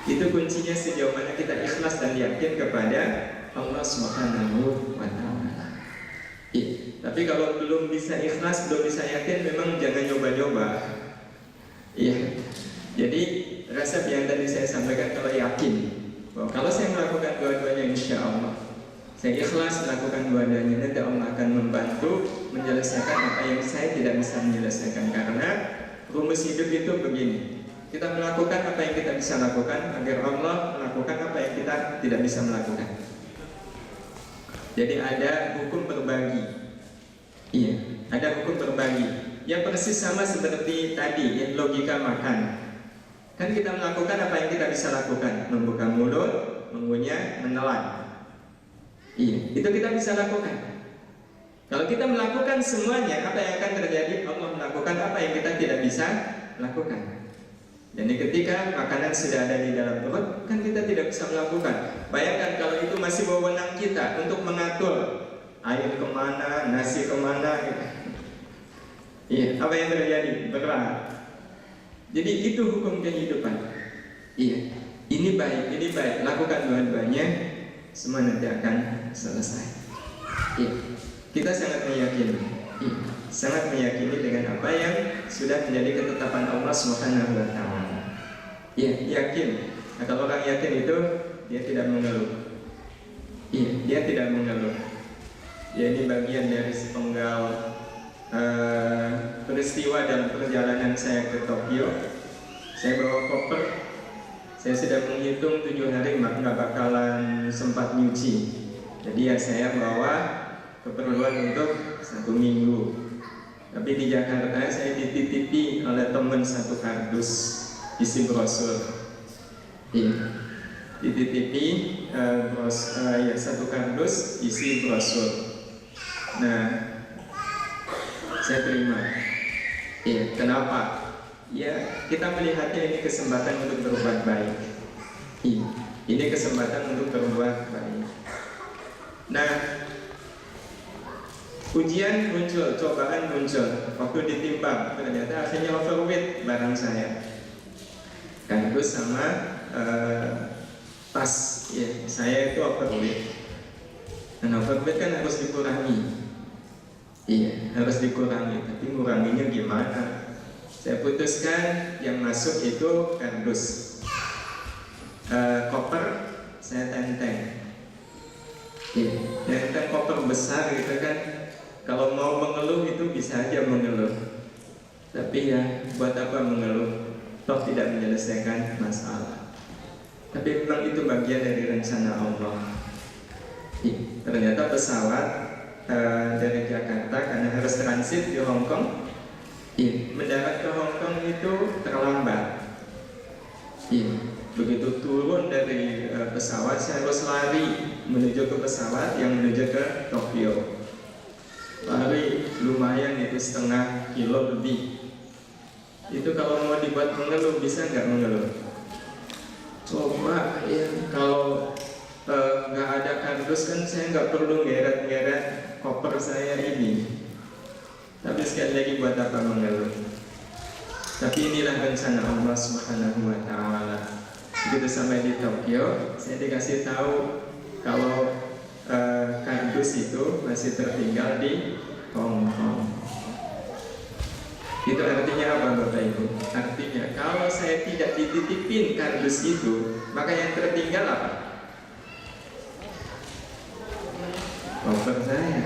Itu kuncinya sejauh mana kita ikhlas dan yakin kepada Allah Subhanahu wa Ta'ala. Tapi kalau belum bisa ikhlas, belum bisa yakin, memang jangan nyoba-nyoba. Jadi resep yang tadi saya sampaikan, kalau yakin bahwa kalau saya melakukan dua-duanya, insya Allah saya ikhlas melakukan dua-duanya, nanti Allah akan membantu menyelesaikan apa yang saya tidak bisa menyelesaikan. Karena rumus hidup itu begini, kita melakukan apa yang kita bisa lakukan agar Allah melakukan apa yang kita tidak bisa melakukan. Jadi ada hukum berbagi. Ada hukum berbagi yang persis sama seperti tadi, yang logika makan. Kan kita melakukan apa yang kita bisa lakukan, membuka mulut, mengunyah, menelan. Itu kita bisa lakukan. Kalau kita melakukan semuanya, apa yang akan terjadi? Allah melakukan apa yang kita tidak bisa lakukan. Jadi ketika makanan sudah ada di dalam perut, kan kita tidak bisa melakukan. Bayangkan kalau itu masih wewenang kita untuk mengatur air kemana, nasi kemana, gitu. Apa yang terjadi? Berat. Jadi itu hukum kehidupan. Ini baik, lakukan dua-duanya, semua nanti akan selesai. Kita sangat meyakini dengan apa yang sudah menjadi ketetapan Allah Subhanahu wa Ta'ala. Yakin. Nah, kalau orang yakin itu dia tidak mengeluh. Dia tidak mengeluh. Ini bagian dari sepenggal peristiwa dalam perjalanan saya ke Tokyo. Saya bawa koper. Saya sudah menghitung 7 hari nggak bakalan sempat nyuci. Jadi saya bawa keperluan untuk 1 minggu. Tapi di Jakarta saya dititipi oleh teman 1 kardus isi brosur. Dititipi 1 kardus isi brosur. Nah, saya terima. Kenapa? Kita melihatnya ini kesempatan untuk berbuat baik. Ini kesempatan untuk berbuat baik. Nah, ujian muncul, cobaan muncul. Waktu ditimbang, ternyata akhirnya overweight barang saya. Kardus sama tas, saya itu overweight. Dan overweight kan harus dikurangi. Harus dikurangi. Tapi nguranginya gimana? Saya putuskan yang masuk itu kardus. Koper saya tenteng. Tenteng koper besar gitu kan. Kalau mau mengeluh itu bisa aja mengeluh. Tapi buat apa mengeluh? Toh tidak menyelesaikan masalah. Tapi memang itu bagian dari rencana Allah. Ternyata pesawat dari Jakarta karena harus transit di Hong Kong, mendarat ke Hong Kong itu terlambat. Begitu turun dari pesawat, saya harus lari menuju ke pesawat yang menuju ke Tokyo. Lari lumayan itu 0,5 kilo lebih. Itu kalau mau dibuat mengeluh, bisa nggak mengeluh? Coba kalau nggak ada kardus kan saya nggak perlu ngeret-ngeret koper saya ini. Tapi sekali lagi buat apa mengeluh? Tapi inilah rencana Allah Subhanahu wa Ta'ala. Begitu sampai di Tokyo, saya dikasih tahu kalau kardus itu masih tertinggal di Hong Kong. Itu artinya apa Bapak Ibu? Artinya kalau saya tidak dititipin kardus itu, maka yang tertinggal apa? Koper saya.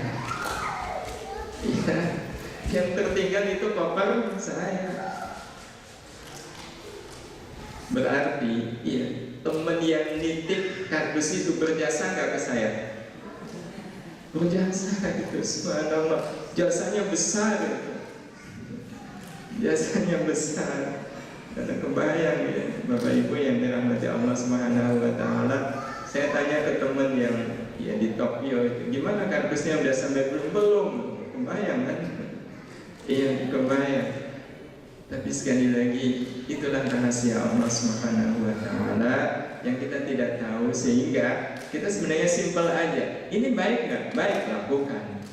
Yang tertinggal itu koper saya. Berarti teman yang nitip kardus itu berjasa nggak ke saya? Berjasa gitu, subhanallah. Jasanya besar gitu. Jasanya besar. Karena kebayang Bapak Ibu yang dirahmati Allah Subhanahu wa Ta'ala. Saya tanya ke teman yang di Tokyo itu, gimana kardusnya udah sampai belum? Kebayang kan? Kebayang. Tapi sekali lagi, itulah rahasia Allah Subhanahu wa Ta'ala. yang kita tidak tahu, sehingga kita sebenarnya simpel aja. Ini baik nggak? Baik, lakukan.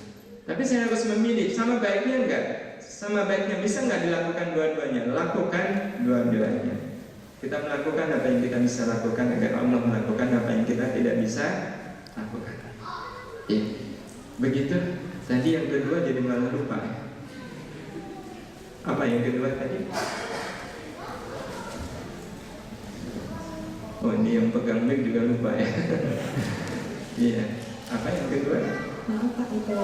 Tapi saya harus memilih, sama baiknya nggak? Sama baiknya bisa nggak dilakukan dua-duanya? Lakukan dua-duanya. Kita melakukan apa yang kita bisa lakukan agar Allah melakukan apa yang kita tidak bisa lakukan. Ya. Begitu. Tadi yang kedua jadi malah lupa. Apa yang kedua tadi? Oh, ini yang pegang mic juga lupa ya. Iya. Apa yang kedua? Maaf Pak, itu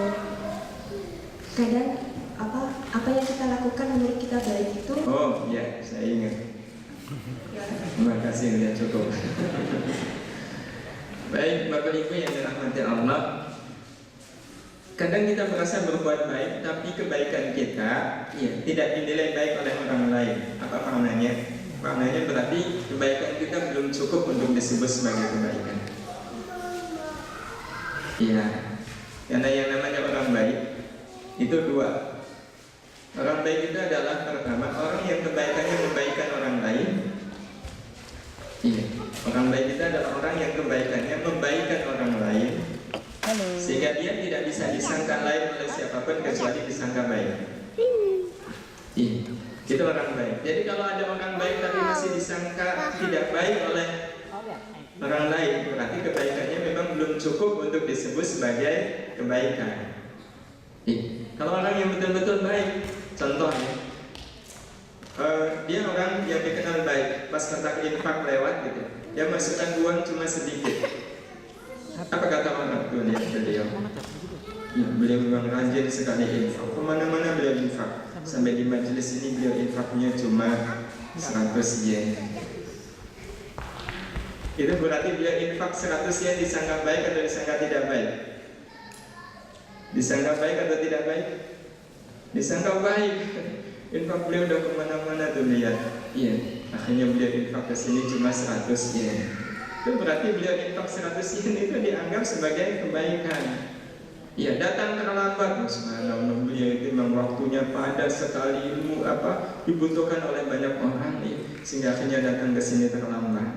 kadang apa yang kita lakukan menurut kita baik itu. Oh ya, saya ingat. Terima kasih, udah cukup. Baik, Bapak Ibu yang dirahmati Allah, kadang kita merasa berbuat baik, tapi kebaikan kita ya tidak dinilai baik oleh orang lain. Apa maknanya? Maknanya berarti kebaikan kita belum cukup untuk disebut sebagai kebaikan. Ya, karena yang namanya orang baik itu dua. Orang baik itu adalah pertama orang yang kebaikannya membaikan orang lain. Iya, orang baik itu adalah orang yang kebaikannya membaikan orang lain. Sehingga dia tidak bisa disangka lain oleh siapapun kecuali disangka baik. Iya, itu orang baik. Jadi kalau ada orang baik tapi masih disangka tidak baik oleh orang lain, berarti kebaikannya memang belum cukup untuk disebut sebagai kebaikan. Kalau orang yang betul-betul baik, contohnya dia orang yang dikenal baik, pas kotak infak lewat gitu, dia masukkan uang cuma sedikit. Apa kata orang tuh lihat beliau? Ya, beliau memang rajin sekali infak. Kemana-mana beliau infak. Sampai di majelis ini beliau infaknya cuma 100 yen. Itu berarti beliau infak 100 yen disangka baik atau disangka tidak baik? Disangka baik atau tidak baik? Disangka baik. Infak beliau udah kemana-mana tuh lihat. Iya, akhirnya beliau infak ke sini cuma 100 yen. Itu berarti beliau infak 100 yen itu dianggap sebagai kebaikan. Iya, datang terlambat. Subhanallah, beliau itu memang waktunya padat sekali, ilmu dibutuhkan oleh banyak orang nih, sehingga akhirnya datang ke sini terlambat.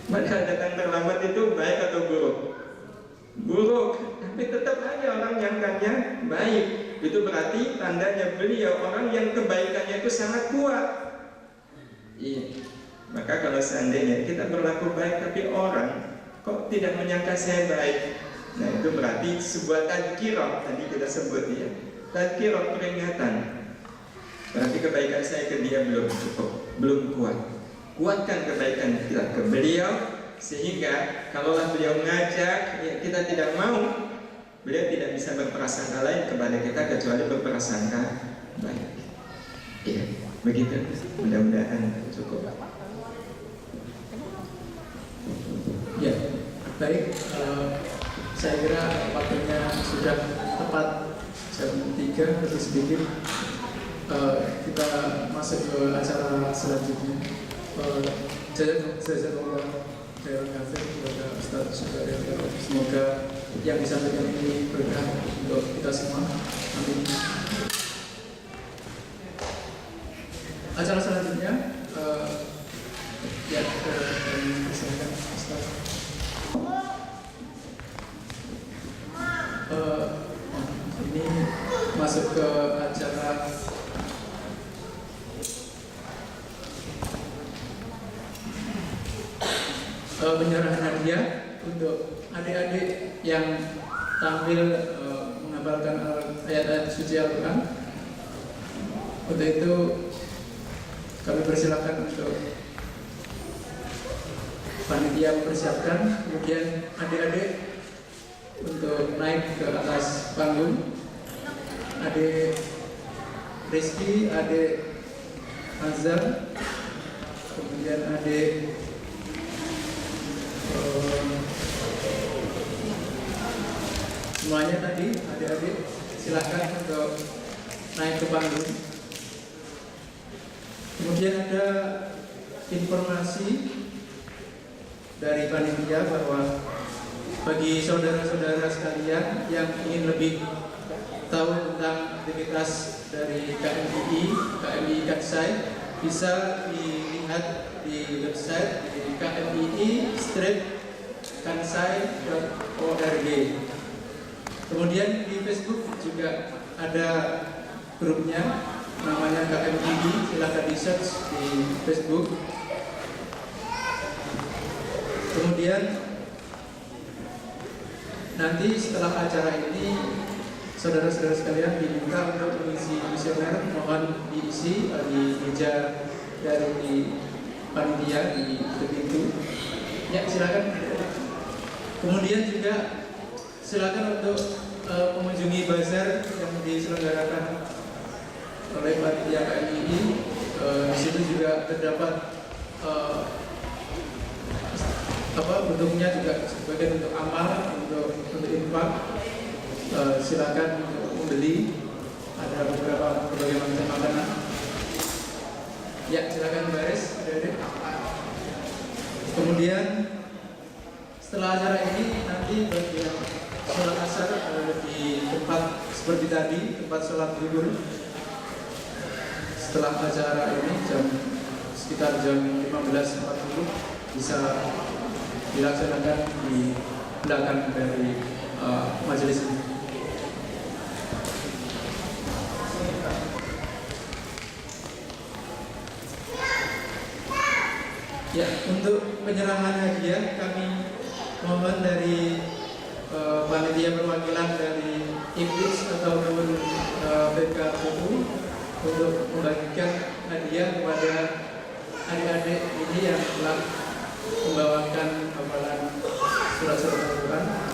Maka datang terlambat itu baik atau buruk? Buruk, tapi tetap aja orang nyangkanya baik. Itu berarti tandanya beliau orang yang kebaikannya itu sangat kuat. Iya. Maka kalau seandainya kita berlaku baik tapi orang kok tidak menyangka saya baik, nah itu berarti sebuah tadkirah, tadi kita sebut ya, tadkirah, peringatan. Berarti kebaikan saya ke dia belum cukup, belum kuat. Kuatkan kebaikan kita ke beliau, sehingga kalaulah beliau mengajak ya, kita tidak mau, beliau tidak bisa berprasangka lain kepada kita kecuali berprasangka baik. Iya, begitu. Mudah-mudahan cukup. Ya, baik. Saya kira waktunya sudah tepat jam 3 lebih sedikit. Kita masuk ke acara selanjutnya. Jazakallah khairan katsir kepada Ustaz Syukril. Semoga yang disampaikan ini berkah untuk kita semua. Amin. Acara selanjutnya silakan Ustaz. Ini masuk ke acara penyerahan hadiah untuk adik-adik yang tampil menghafalkan ayat-ayat suci Al-Quran. Untuk itu kami persilakan untuk panitia mempersiapkan, kemudian adik-adik untuk naik ke atas panggung. Adik Rizky, adik Azhar, kemudian adik semuanya tadi, adik-adik silakan untuk naik ke panggung. Kemudian ada informasi dari panitia bahwa bagi saudara-saudara sekalian yang ingin lebih tahu tentang aktivitas dari KMI Kansai, bisa dilihat di website di kmii-kansai.org. Kemudian di Facebook juga ada grupnya namanya KMII, silakan di search di Facebook. Kemudian nanti setelah acara ini saudara-saudara sekalian diminta untuk mengisi kuesioner, mohon diisi di meja dari di panitia di pintu. Ya, silakan. Kemudian juga silakan untuk mengunjungi bazar yang diselenggarakan oleh panitia KMII. Di situ juga terdapat bentuknya juga sebagian untuk amal, untuk infak. Silakan untuk membeli, ada beberapa berbagai macam makanan. Ya, silakan baris, adik-adik. Kemudian setelah acara ini nanti bagian sholat asar di tempat seperti tadi, tempat sholat zuhur. Setelah acara ini sekitar jam 15.40 bisa dilaksanakan di belakang dari majelis ini. Ya, untuk penyerahan hadiah kami mohon dari panitia perwakilan dari IPIS ataupun BKPU untuk membagikan hadiah kepada adik-adik ini yang telah membawakan hafalan surat-surat Al-Quran.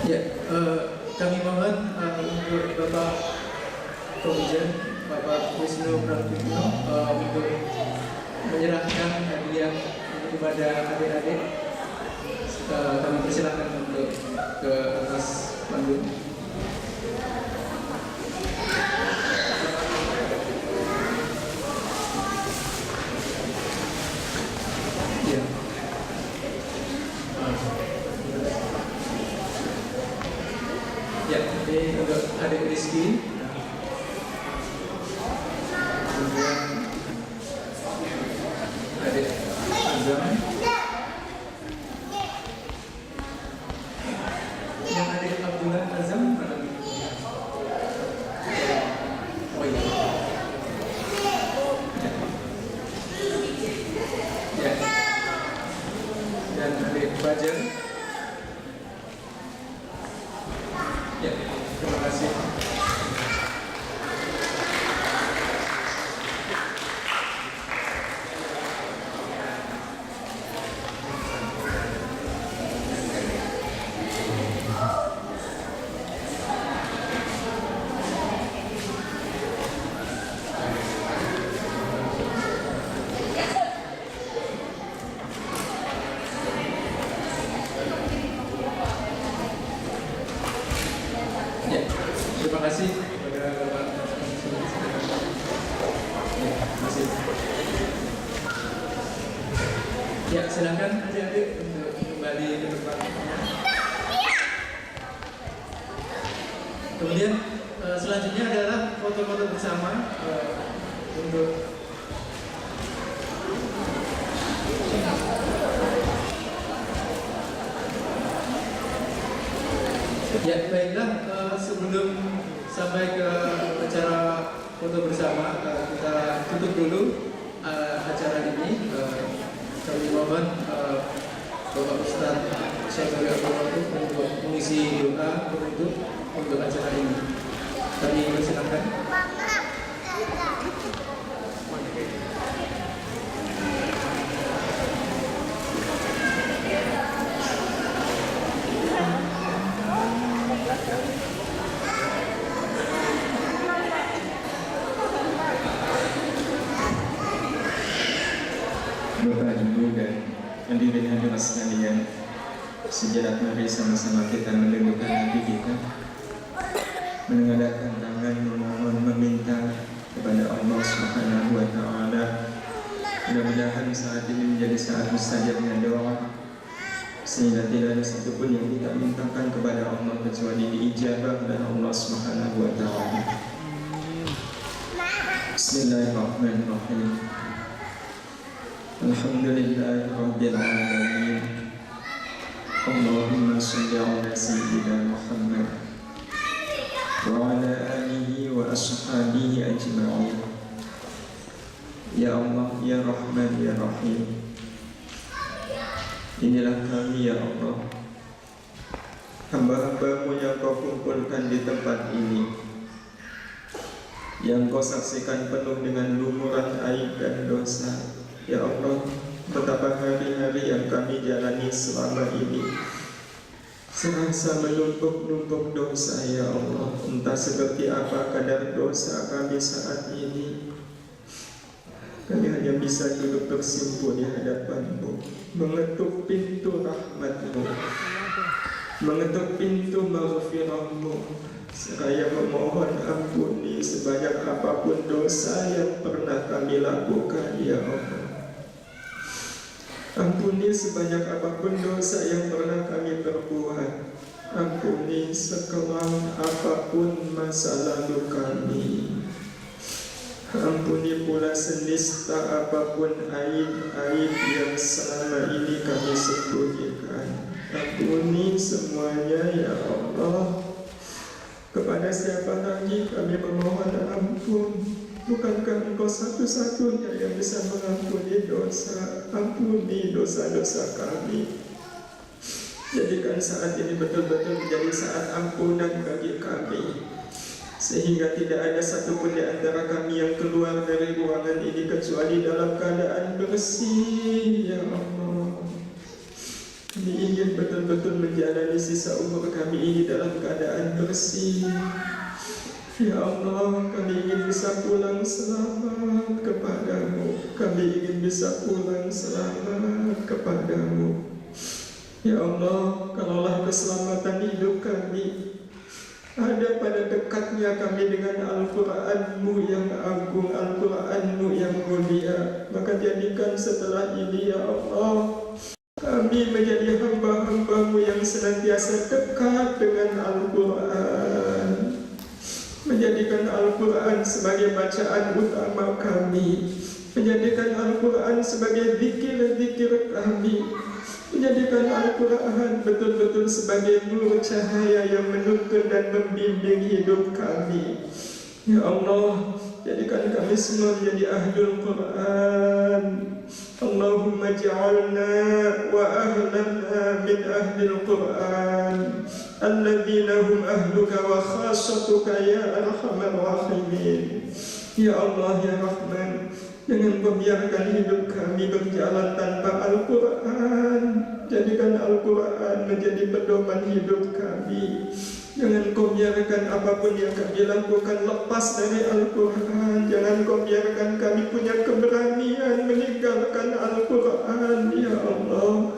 Ya, kami mohon untuk Bapak Komjen, Bapak Wisnu Pratikno untuk menyerahkan hadiah kepada adik-adik. Kami persilakan untuk ke atas panggung. Ya. Ya, ini untuk adik Rizky. Kemudian adik Azam. Yang adik Abdullah Azam mana? Oh iya. Ya. Dan adik Fajar. Ya, terima kasih. Ya, terima kasih kepada Bapak. Ya, terima kasih. Ya, silakan adik-adik untuk kembali ke tempatnya. Kemudian selanjutnya adalah foto-foto bersama untuk ya, baiklah, sebelum sampai ke acara foto bersama, kita tutup dulu acara ini. Kami mohon Bapak Ustadz Syafi'i Abdul untuk mengisi doa penutup untuk acara ini. Kami persilakan. Hadirin hadirat sekalian, sejenak mari sama-sama kita menundukkan hati kita, menengadahkan tangan, memohon, meminta kepada Allah Subhanahu wa Ta'ala. Mudah-mudahan saat ini menjadi saat mustajabnya doa, sehingga tidak ada satupun yang kita mintakan kepada Allah kecuali diijabah oleh Allah Subhanahu wa Ta'ala. Bismillahirrahmanirrahim. Alhamdulillahi Rabbil Alamin. Allahumma salli ala Sayyidina Muhammad wa ala alihi wa ashabihi ajma'in. Ya Allah, Ya Rahman, Ya Rahim, inilah kami ya Allah, hamba-hambamu yang kau kumpulkan di tempat ini, yang kau saksikan penuh dengan lumuran aib dan dosa. Ya Allah, betapa hari-hari yang kami jalani selama ini serasa menumpuk-numpuk dosa ya Allah. Entah seperti apa kadar dosa kami saat ini. Kami hanya bisa duduk tersimpul di hadapan-Mu, mengetuk pintu rahmat-Mu, mengetuk pintu maghfirah-Mu, seraya memohon ampuni sebanyak apapun dosa yang pernah kami lakukan ya Allah. Ampuni sebanyak apapun dosa yang pernah kami perbuat. Ampuni sekelam apapun masa lalu kami. Ampuni pula senista apapun aib-aib yang selama ini kami sembunyikan. Ampuni semuanya ya Allah. Kepada siapa lagi kami memohon ampun? Bukankah Engkau satu-satunya yang bisa mengampuni dosa? Ampuni dosa-dosa kami. Jadikan saat ini betul-betul menjadi saat ampunan bagi kami, sehingga tidak ada satupun di antara kami yang keluar dari ruangan ini kecuali dalam keadaan bersih ya Allah. Kami ingin betul-betul menjalani sisa umur kami ini dalam keadaan bersih. Ya Allah, kami ingin bisa pulang selamat kepadamu. Kami ingin bisa pulang selamat kepadamu. Ya Allah, kalaulah keselamatan hidup kami ada pada dekatnya kami dengan Al-Quran-Mu yang agung, Al-Quran-Mu yang mulia, maka jadikan setelah ini ya Allah, kami menjadi hamba-hamba-Mu yang senantiasa dekat dengan Al-Quran, menjadikan Al-Quran sebagai bacaan utama kami, menjadikan Al-Quran sebagai zikir-zikir kami, menjadikan Al-Quran betul-betul sebagai nur cahaya yang menuntun dan membimbing hidup kami. Ya Allah, jadikan kami semua menjadi ahlul Quran. Allahumma ja'alna wa ahlana min ahlil Quran alladzina hum ahluka wa khassatuka ya arhamar rahimin. Ya Allah ya Rahman, jangan membiarkan hidup kami berjalan tanpa Al-Quran. Jadikan Al-Quran menjadi pedoman hidup kami. Jangan kau biarkan apapun yang kami lakukan lepas dari Al-Quran. Jangan kau biarkan kami punya keberanian meninggalkan Al-Quran, ya Allah.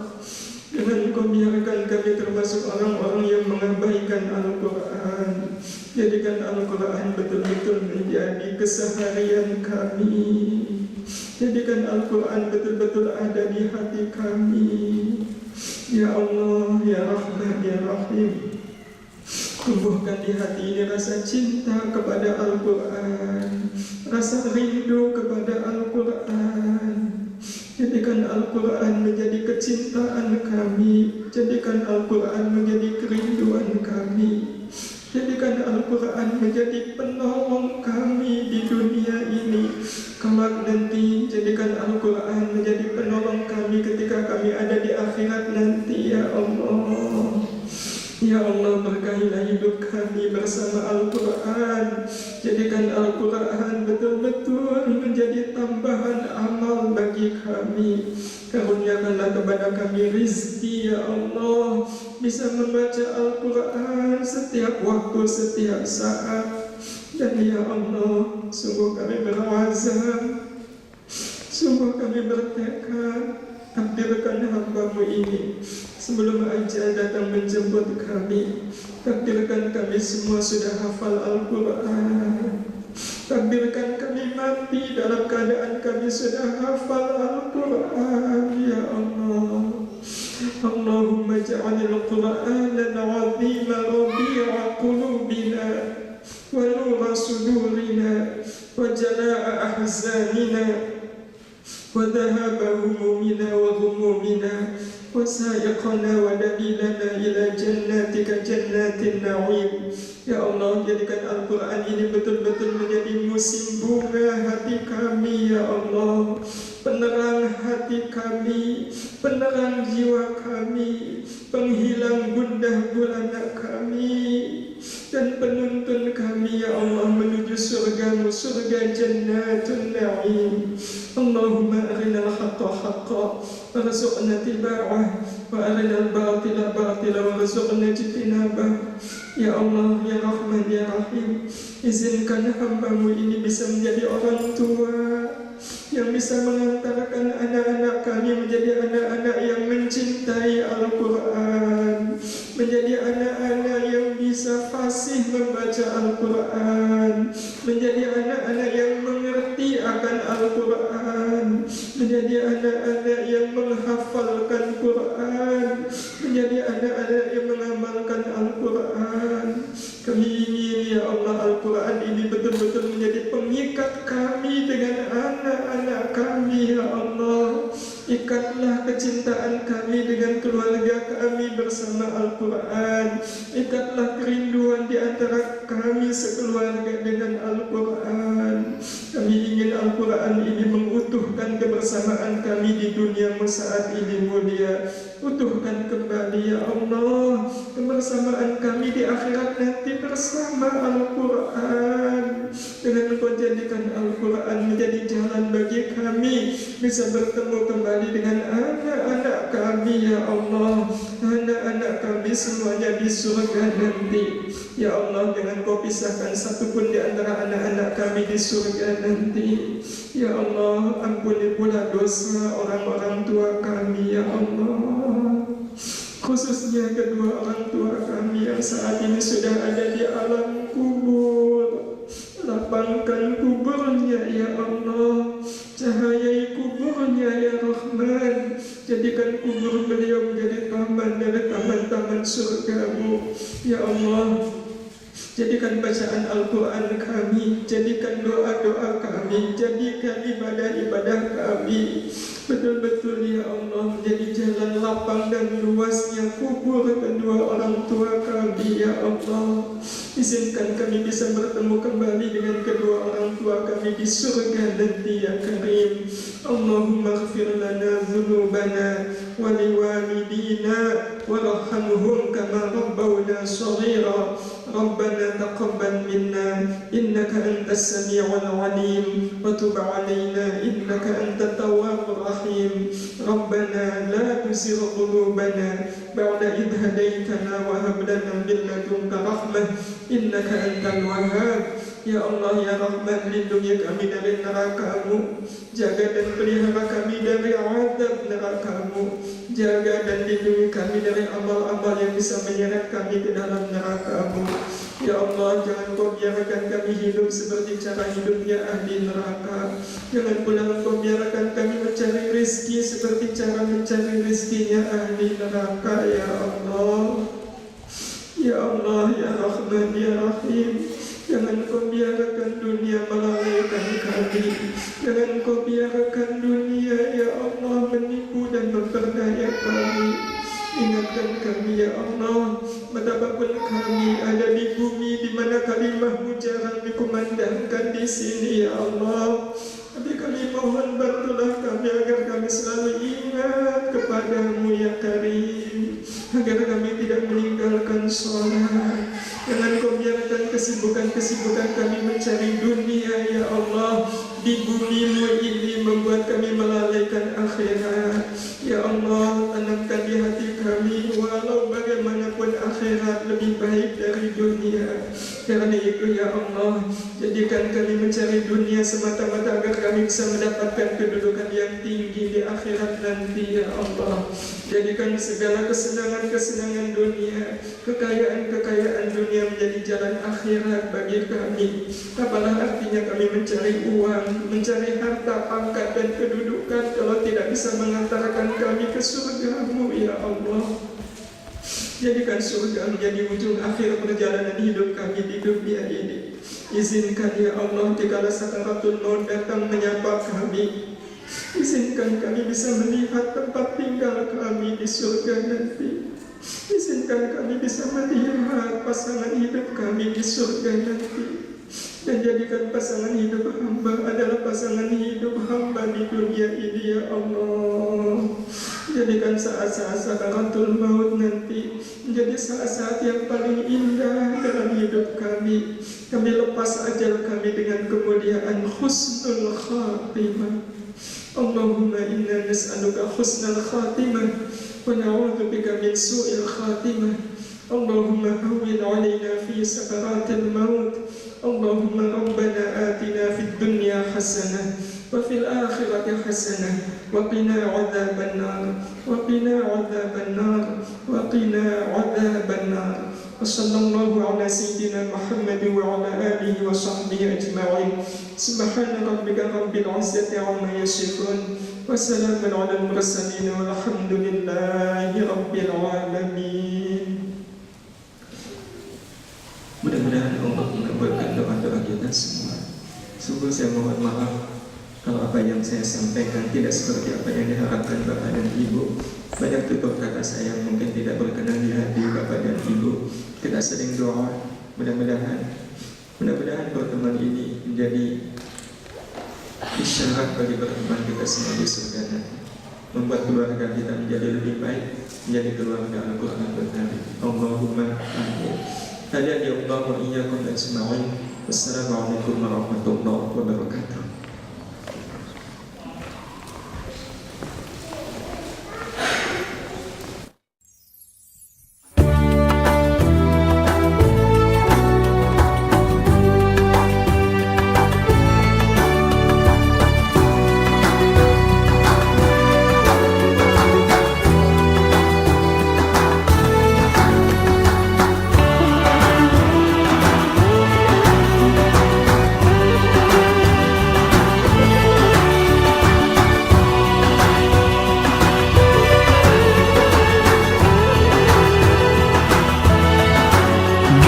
Jangan kau biarkan kami termasuk orang-orang yang mengabaikan Al-Quran. Jadikan Al-Quran betul-betul menjadi keseharian kami. Jadikan Al-Quran betul-betul ada di hati kami. Ya Allah, ya Rahman, ya Rahim, tumbuhkan di hati ini rasa cinta kepada Al-Quran, rasa rindu kepada Al-Quran. Jadikan Al-Quran menjadi kecintaan kami. Jadikan Al-Quran menjadi kerinduan kami. Jadikan Al-Quran menjadi penolong kami di dunia ini. Kelak nanti jadikan Al-Quran menjadi penolong kami ketika kami ada di akhirat nanti ya Allah. Ya Allah, berkahilah hidup kami bersama Al-Quran. Jadikan Al-Quran betul-betul menjadi tambahan amal bagi kami. Karuniakanlah kepada kami rizki ya Allah, bisa membaca Al-Quran setiap waktu, setiap saat. Dan ya Allah, sungguh kami berazam, sungguh kami bertekad takdirkan hamba-Mu ini sebelum ajal datang menjemput kami. Takdirkan kami semua sudah hafal Al-Quran. Takdirkan kami mati dalam keadaan kami sudah hafal Al-Quran, ya Allah. Allahumma ja'alil Qur'ana al-'azima rabi'a qulubina wa nura sudurina wa jala'a ahzanina wa dhahaba humumina wa humumina wa sa'iqana wa dabilana ila jannatika jannatin na'im. Ya Allah, jadikan Al-Quran ini betul-betul menjadi musim bunga hati kami, ya Allah. Penerang hati kami, penerang jiwa kami, penghilang gundah gulana kami, dan penuntun kami, ya Allah, menuju surga-Mu, surga Jannatun Na'im. Allahumma arinal haqqa haqqa warzuqna tiba'ah wa arinal batila batila warzuqna ijtinabah. Ya Allah, ya Rahman, ya Rahim, izinkan hamba-Mu ini bisa menjadi orang tua yang bisa mengantarkan anak-anak kami menjadi anak-anak yang mencintai Al-Quran, menjadi anak-anak yang bisa fasih membaca Al-Quran, menjadi anak-anak yang mengerti akan Al-Quran, menjadi anak-anak yang menghafalkan Quran, menjadi anak-anak yang mengamalkan Al-Quran. Kami ingin, ya Allah, Al-Quran ini betul-betul menjadi pengikat kami dengan anak-anak kami, ya Allah. Ikatlah kecintaan kami dengan keluarga kami bersama Al-Quran. Ikatlah kerinduan di antara kami sekeluarga dengan Al-Quran. Kami ingin Al-Quran ini mengutuhkan kebersamaan kami di dunia saat ini mulia. Utuhkan kembali, ya Allah, kebersamaan kami di akhirat nanti bersama Al-Quran. Dengan Engkau jadikan Al-Quran menjadi jalan bagi kami bisa bertemu kembali dengan anak-anak kami, ya Allah. Anak-anak kami semuanya di surga nanti. Ya Allah, jangan Kau pisahkan satupun di antara anak-anak kami di surga nanti. Ya Allah, ampuni pula dosa orang-orang tua kami, ya Allah. Khususnya kedua orang tua kami yang saat ini sudah ada di alam kubur. Lapangkan kuburnya, ya Allah. Cahayai kuburnya, ya Rahman. Jadikan kubur beliau menjadi taman dari taman-taman surga-Mu, ya Allah. Jadikan bacaan Al-Quran kami, jadikan doa-doa kami, jadikan ibadah-ibadah kami betul-betul, ya Allah, menjadi jalan lapang dan luasnya kubur kedua orang tua kami, ya Allah. Izinkan kami bisa bertemu kembali dengan kedua orang tua kami di surga nanti, ya Karim. Allahumma ighfir lana dhunubana wa liwalidina warhamhum kama rabbawna shaghira. Rabbana taqabbal minna innaka antas sami'ul 'alim wa tub 'alaina innaka antat tawwabur rahim. Rabbana la tuzigh qulubana ba'da idh hadaytana wa hab lana min ladunka rahmah innaka antal wahhab. Ya Allah, ya Rahman, lindungi kami dari neraka-Mu, jaga dan pelihara kami dari azab neraka-Mu, jaga dan lindungi kami dari amal-amal yang bisa menyeret kami ke dalam neraka-Mu. Ya Allah, jangan Kau biarkan kami hidup seperti cara hidupnya ahli neraka. Jangan pula Kau biarkan kami mencari rezeki seperti cara mencari rezekinya ahli neraka, ya Allah. Ya Allah, ya Rahman, ya Rahim. Jangan Kau biarkan dunia melalaikan kami. Jangan Kau biarkan dunia, ya Allah, menipu dan memperdaya kami. Ingatkan kami, ya Allah, betapapun kami ada di bumi di mana kalimah-Mu jarang dikumandangkan di sini, ya Allah. Tapi kami mohon bantulah kami agar kami selalu ingat kepadamu, ya Karim, agar kami tidak meninggalkan sholat. Jangan Kau biarkan kesibukan-kesibukan kami mencari dunia, ya Allah, di bumi-Mu ini membuat kami melalaikan akhirat. Ya Allah, tanamkan di hati kami walau bagaimanapun akhirat lebih baik dari dunia. Karena itu ya Allah, jadikan kami mencari dunia semata-mata agar kami bisa mendapatkan kedudukan yang tinggi di akhirat nanti ya Allah. Jadikan segala kesenangan-kesenangan dunia, kekayaan-kekayaan dunia menjadi jalan akhirat bagi kami. Apalah artinya kami mencari uang, mencari harta, pangkat dan kedudukan kalau tidak bisa mengantarkan kami ke surga-Mu ya Allah. Jadikan surga menjadi ujung akhir perjalanan hidup kami di dunia ini. Izinkan ya Allah dikala sakaratul maut datang menyapa kami, izinkan kami bisa melihat tempat tinggal kami di surga nanti. Izinkan kami bisa melihat pasangan hidup kami di surga nanti. Dan jadikan pasangan hidup hamba adalah pasangan hidup hamba di dunia ini ya Allah. Jadikan saat-saat sakaratul maut nanti menjadi saat-saat yang paling indah dalam hidup kami. Kami lepas ajal kami dengan kemuliaan husnul khatimah. Allahumma inna nas'aluka husnul khatimah wa na'udzubika min su'il khatimah. Allahumma hawwin 'alaina fi sakaratil maut. Allahumma rabbana atina fid dunya hasanah wa fil akhirati hasanah wa qina 'adzaban nar wa qina 'adzaban nar wa qina 'adzaban nar. Wassallallahu ala sayyidina Muhammad wa ala alihi wa sahbihi ajma'in. Subhana rabbika rabbil 'izzati 'amma yasifun wa salamun 'alal mursalin walhamdulillahi rabbil alamin. Mudah-mudahan Allah mengabulkan doa-doa kita semua. Sungguh saya mohon maaf kalau apa yang saya sampaikan tidak seperti apa yang diharapkan Bapak dan Ibu. Banyak tutur kata saya yang mungkin tidak berkenan di hati Bapak dan Ibu. Kita sering doa, mudah-mudahan pertemuan ini menjadi isyarat bagi pertemuan kita semua di surga nanti. Membuat keluarga kita menjadi lebih baik, menjadi keluarga Al-Quran Al-Karim. Allahumma amin. Hadiah ya Allah wa iyyakum ajma'in. Wassalamualaikum warahmatullahi wabarakatuh.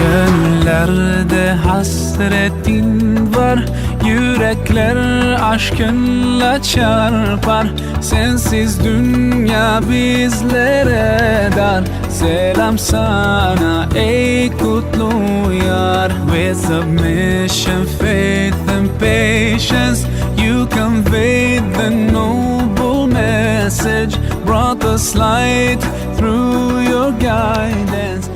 Gönüllerde hasretin var, yürekler aşkınla çarpar. Sensiz dünya bizlere dar. Selam sana ey kutlu yar. With submission, faith and patience, you conveyed the noble message, brought us light through your guidance.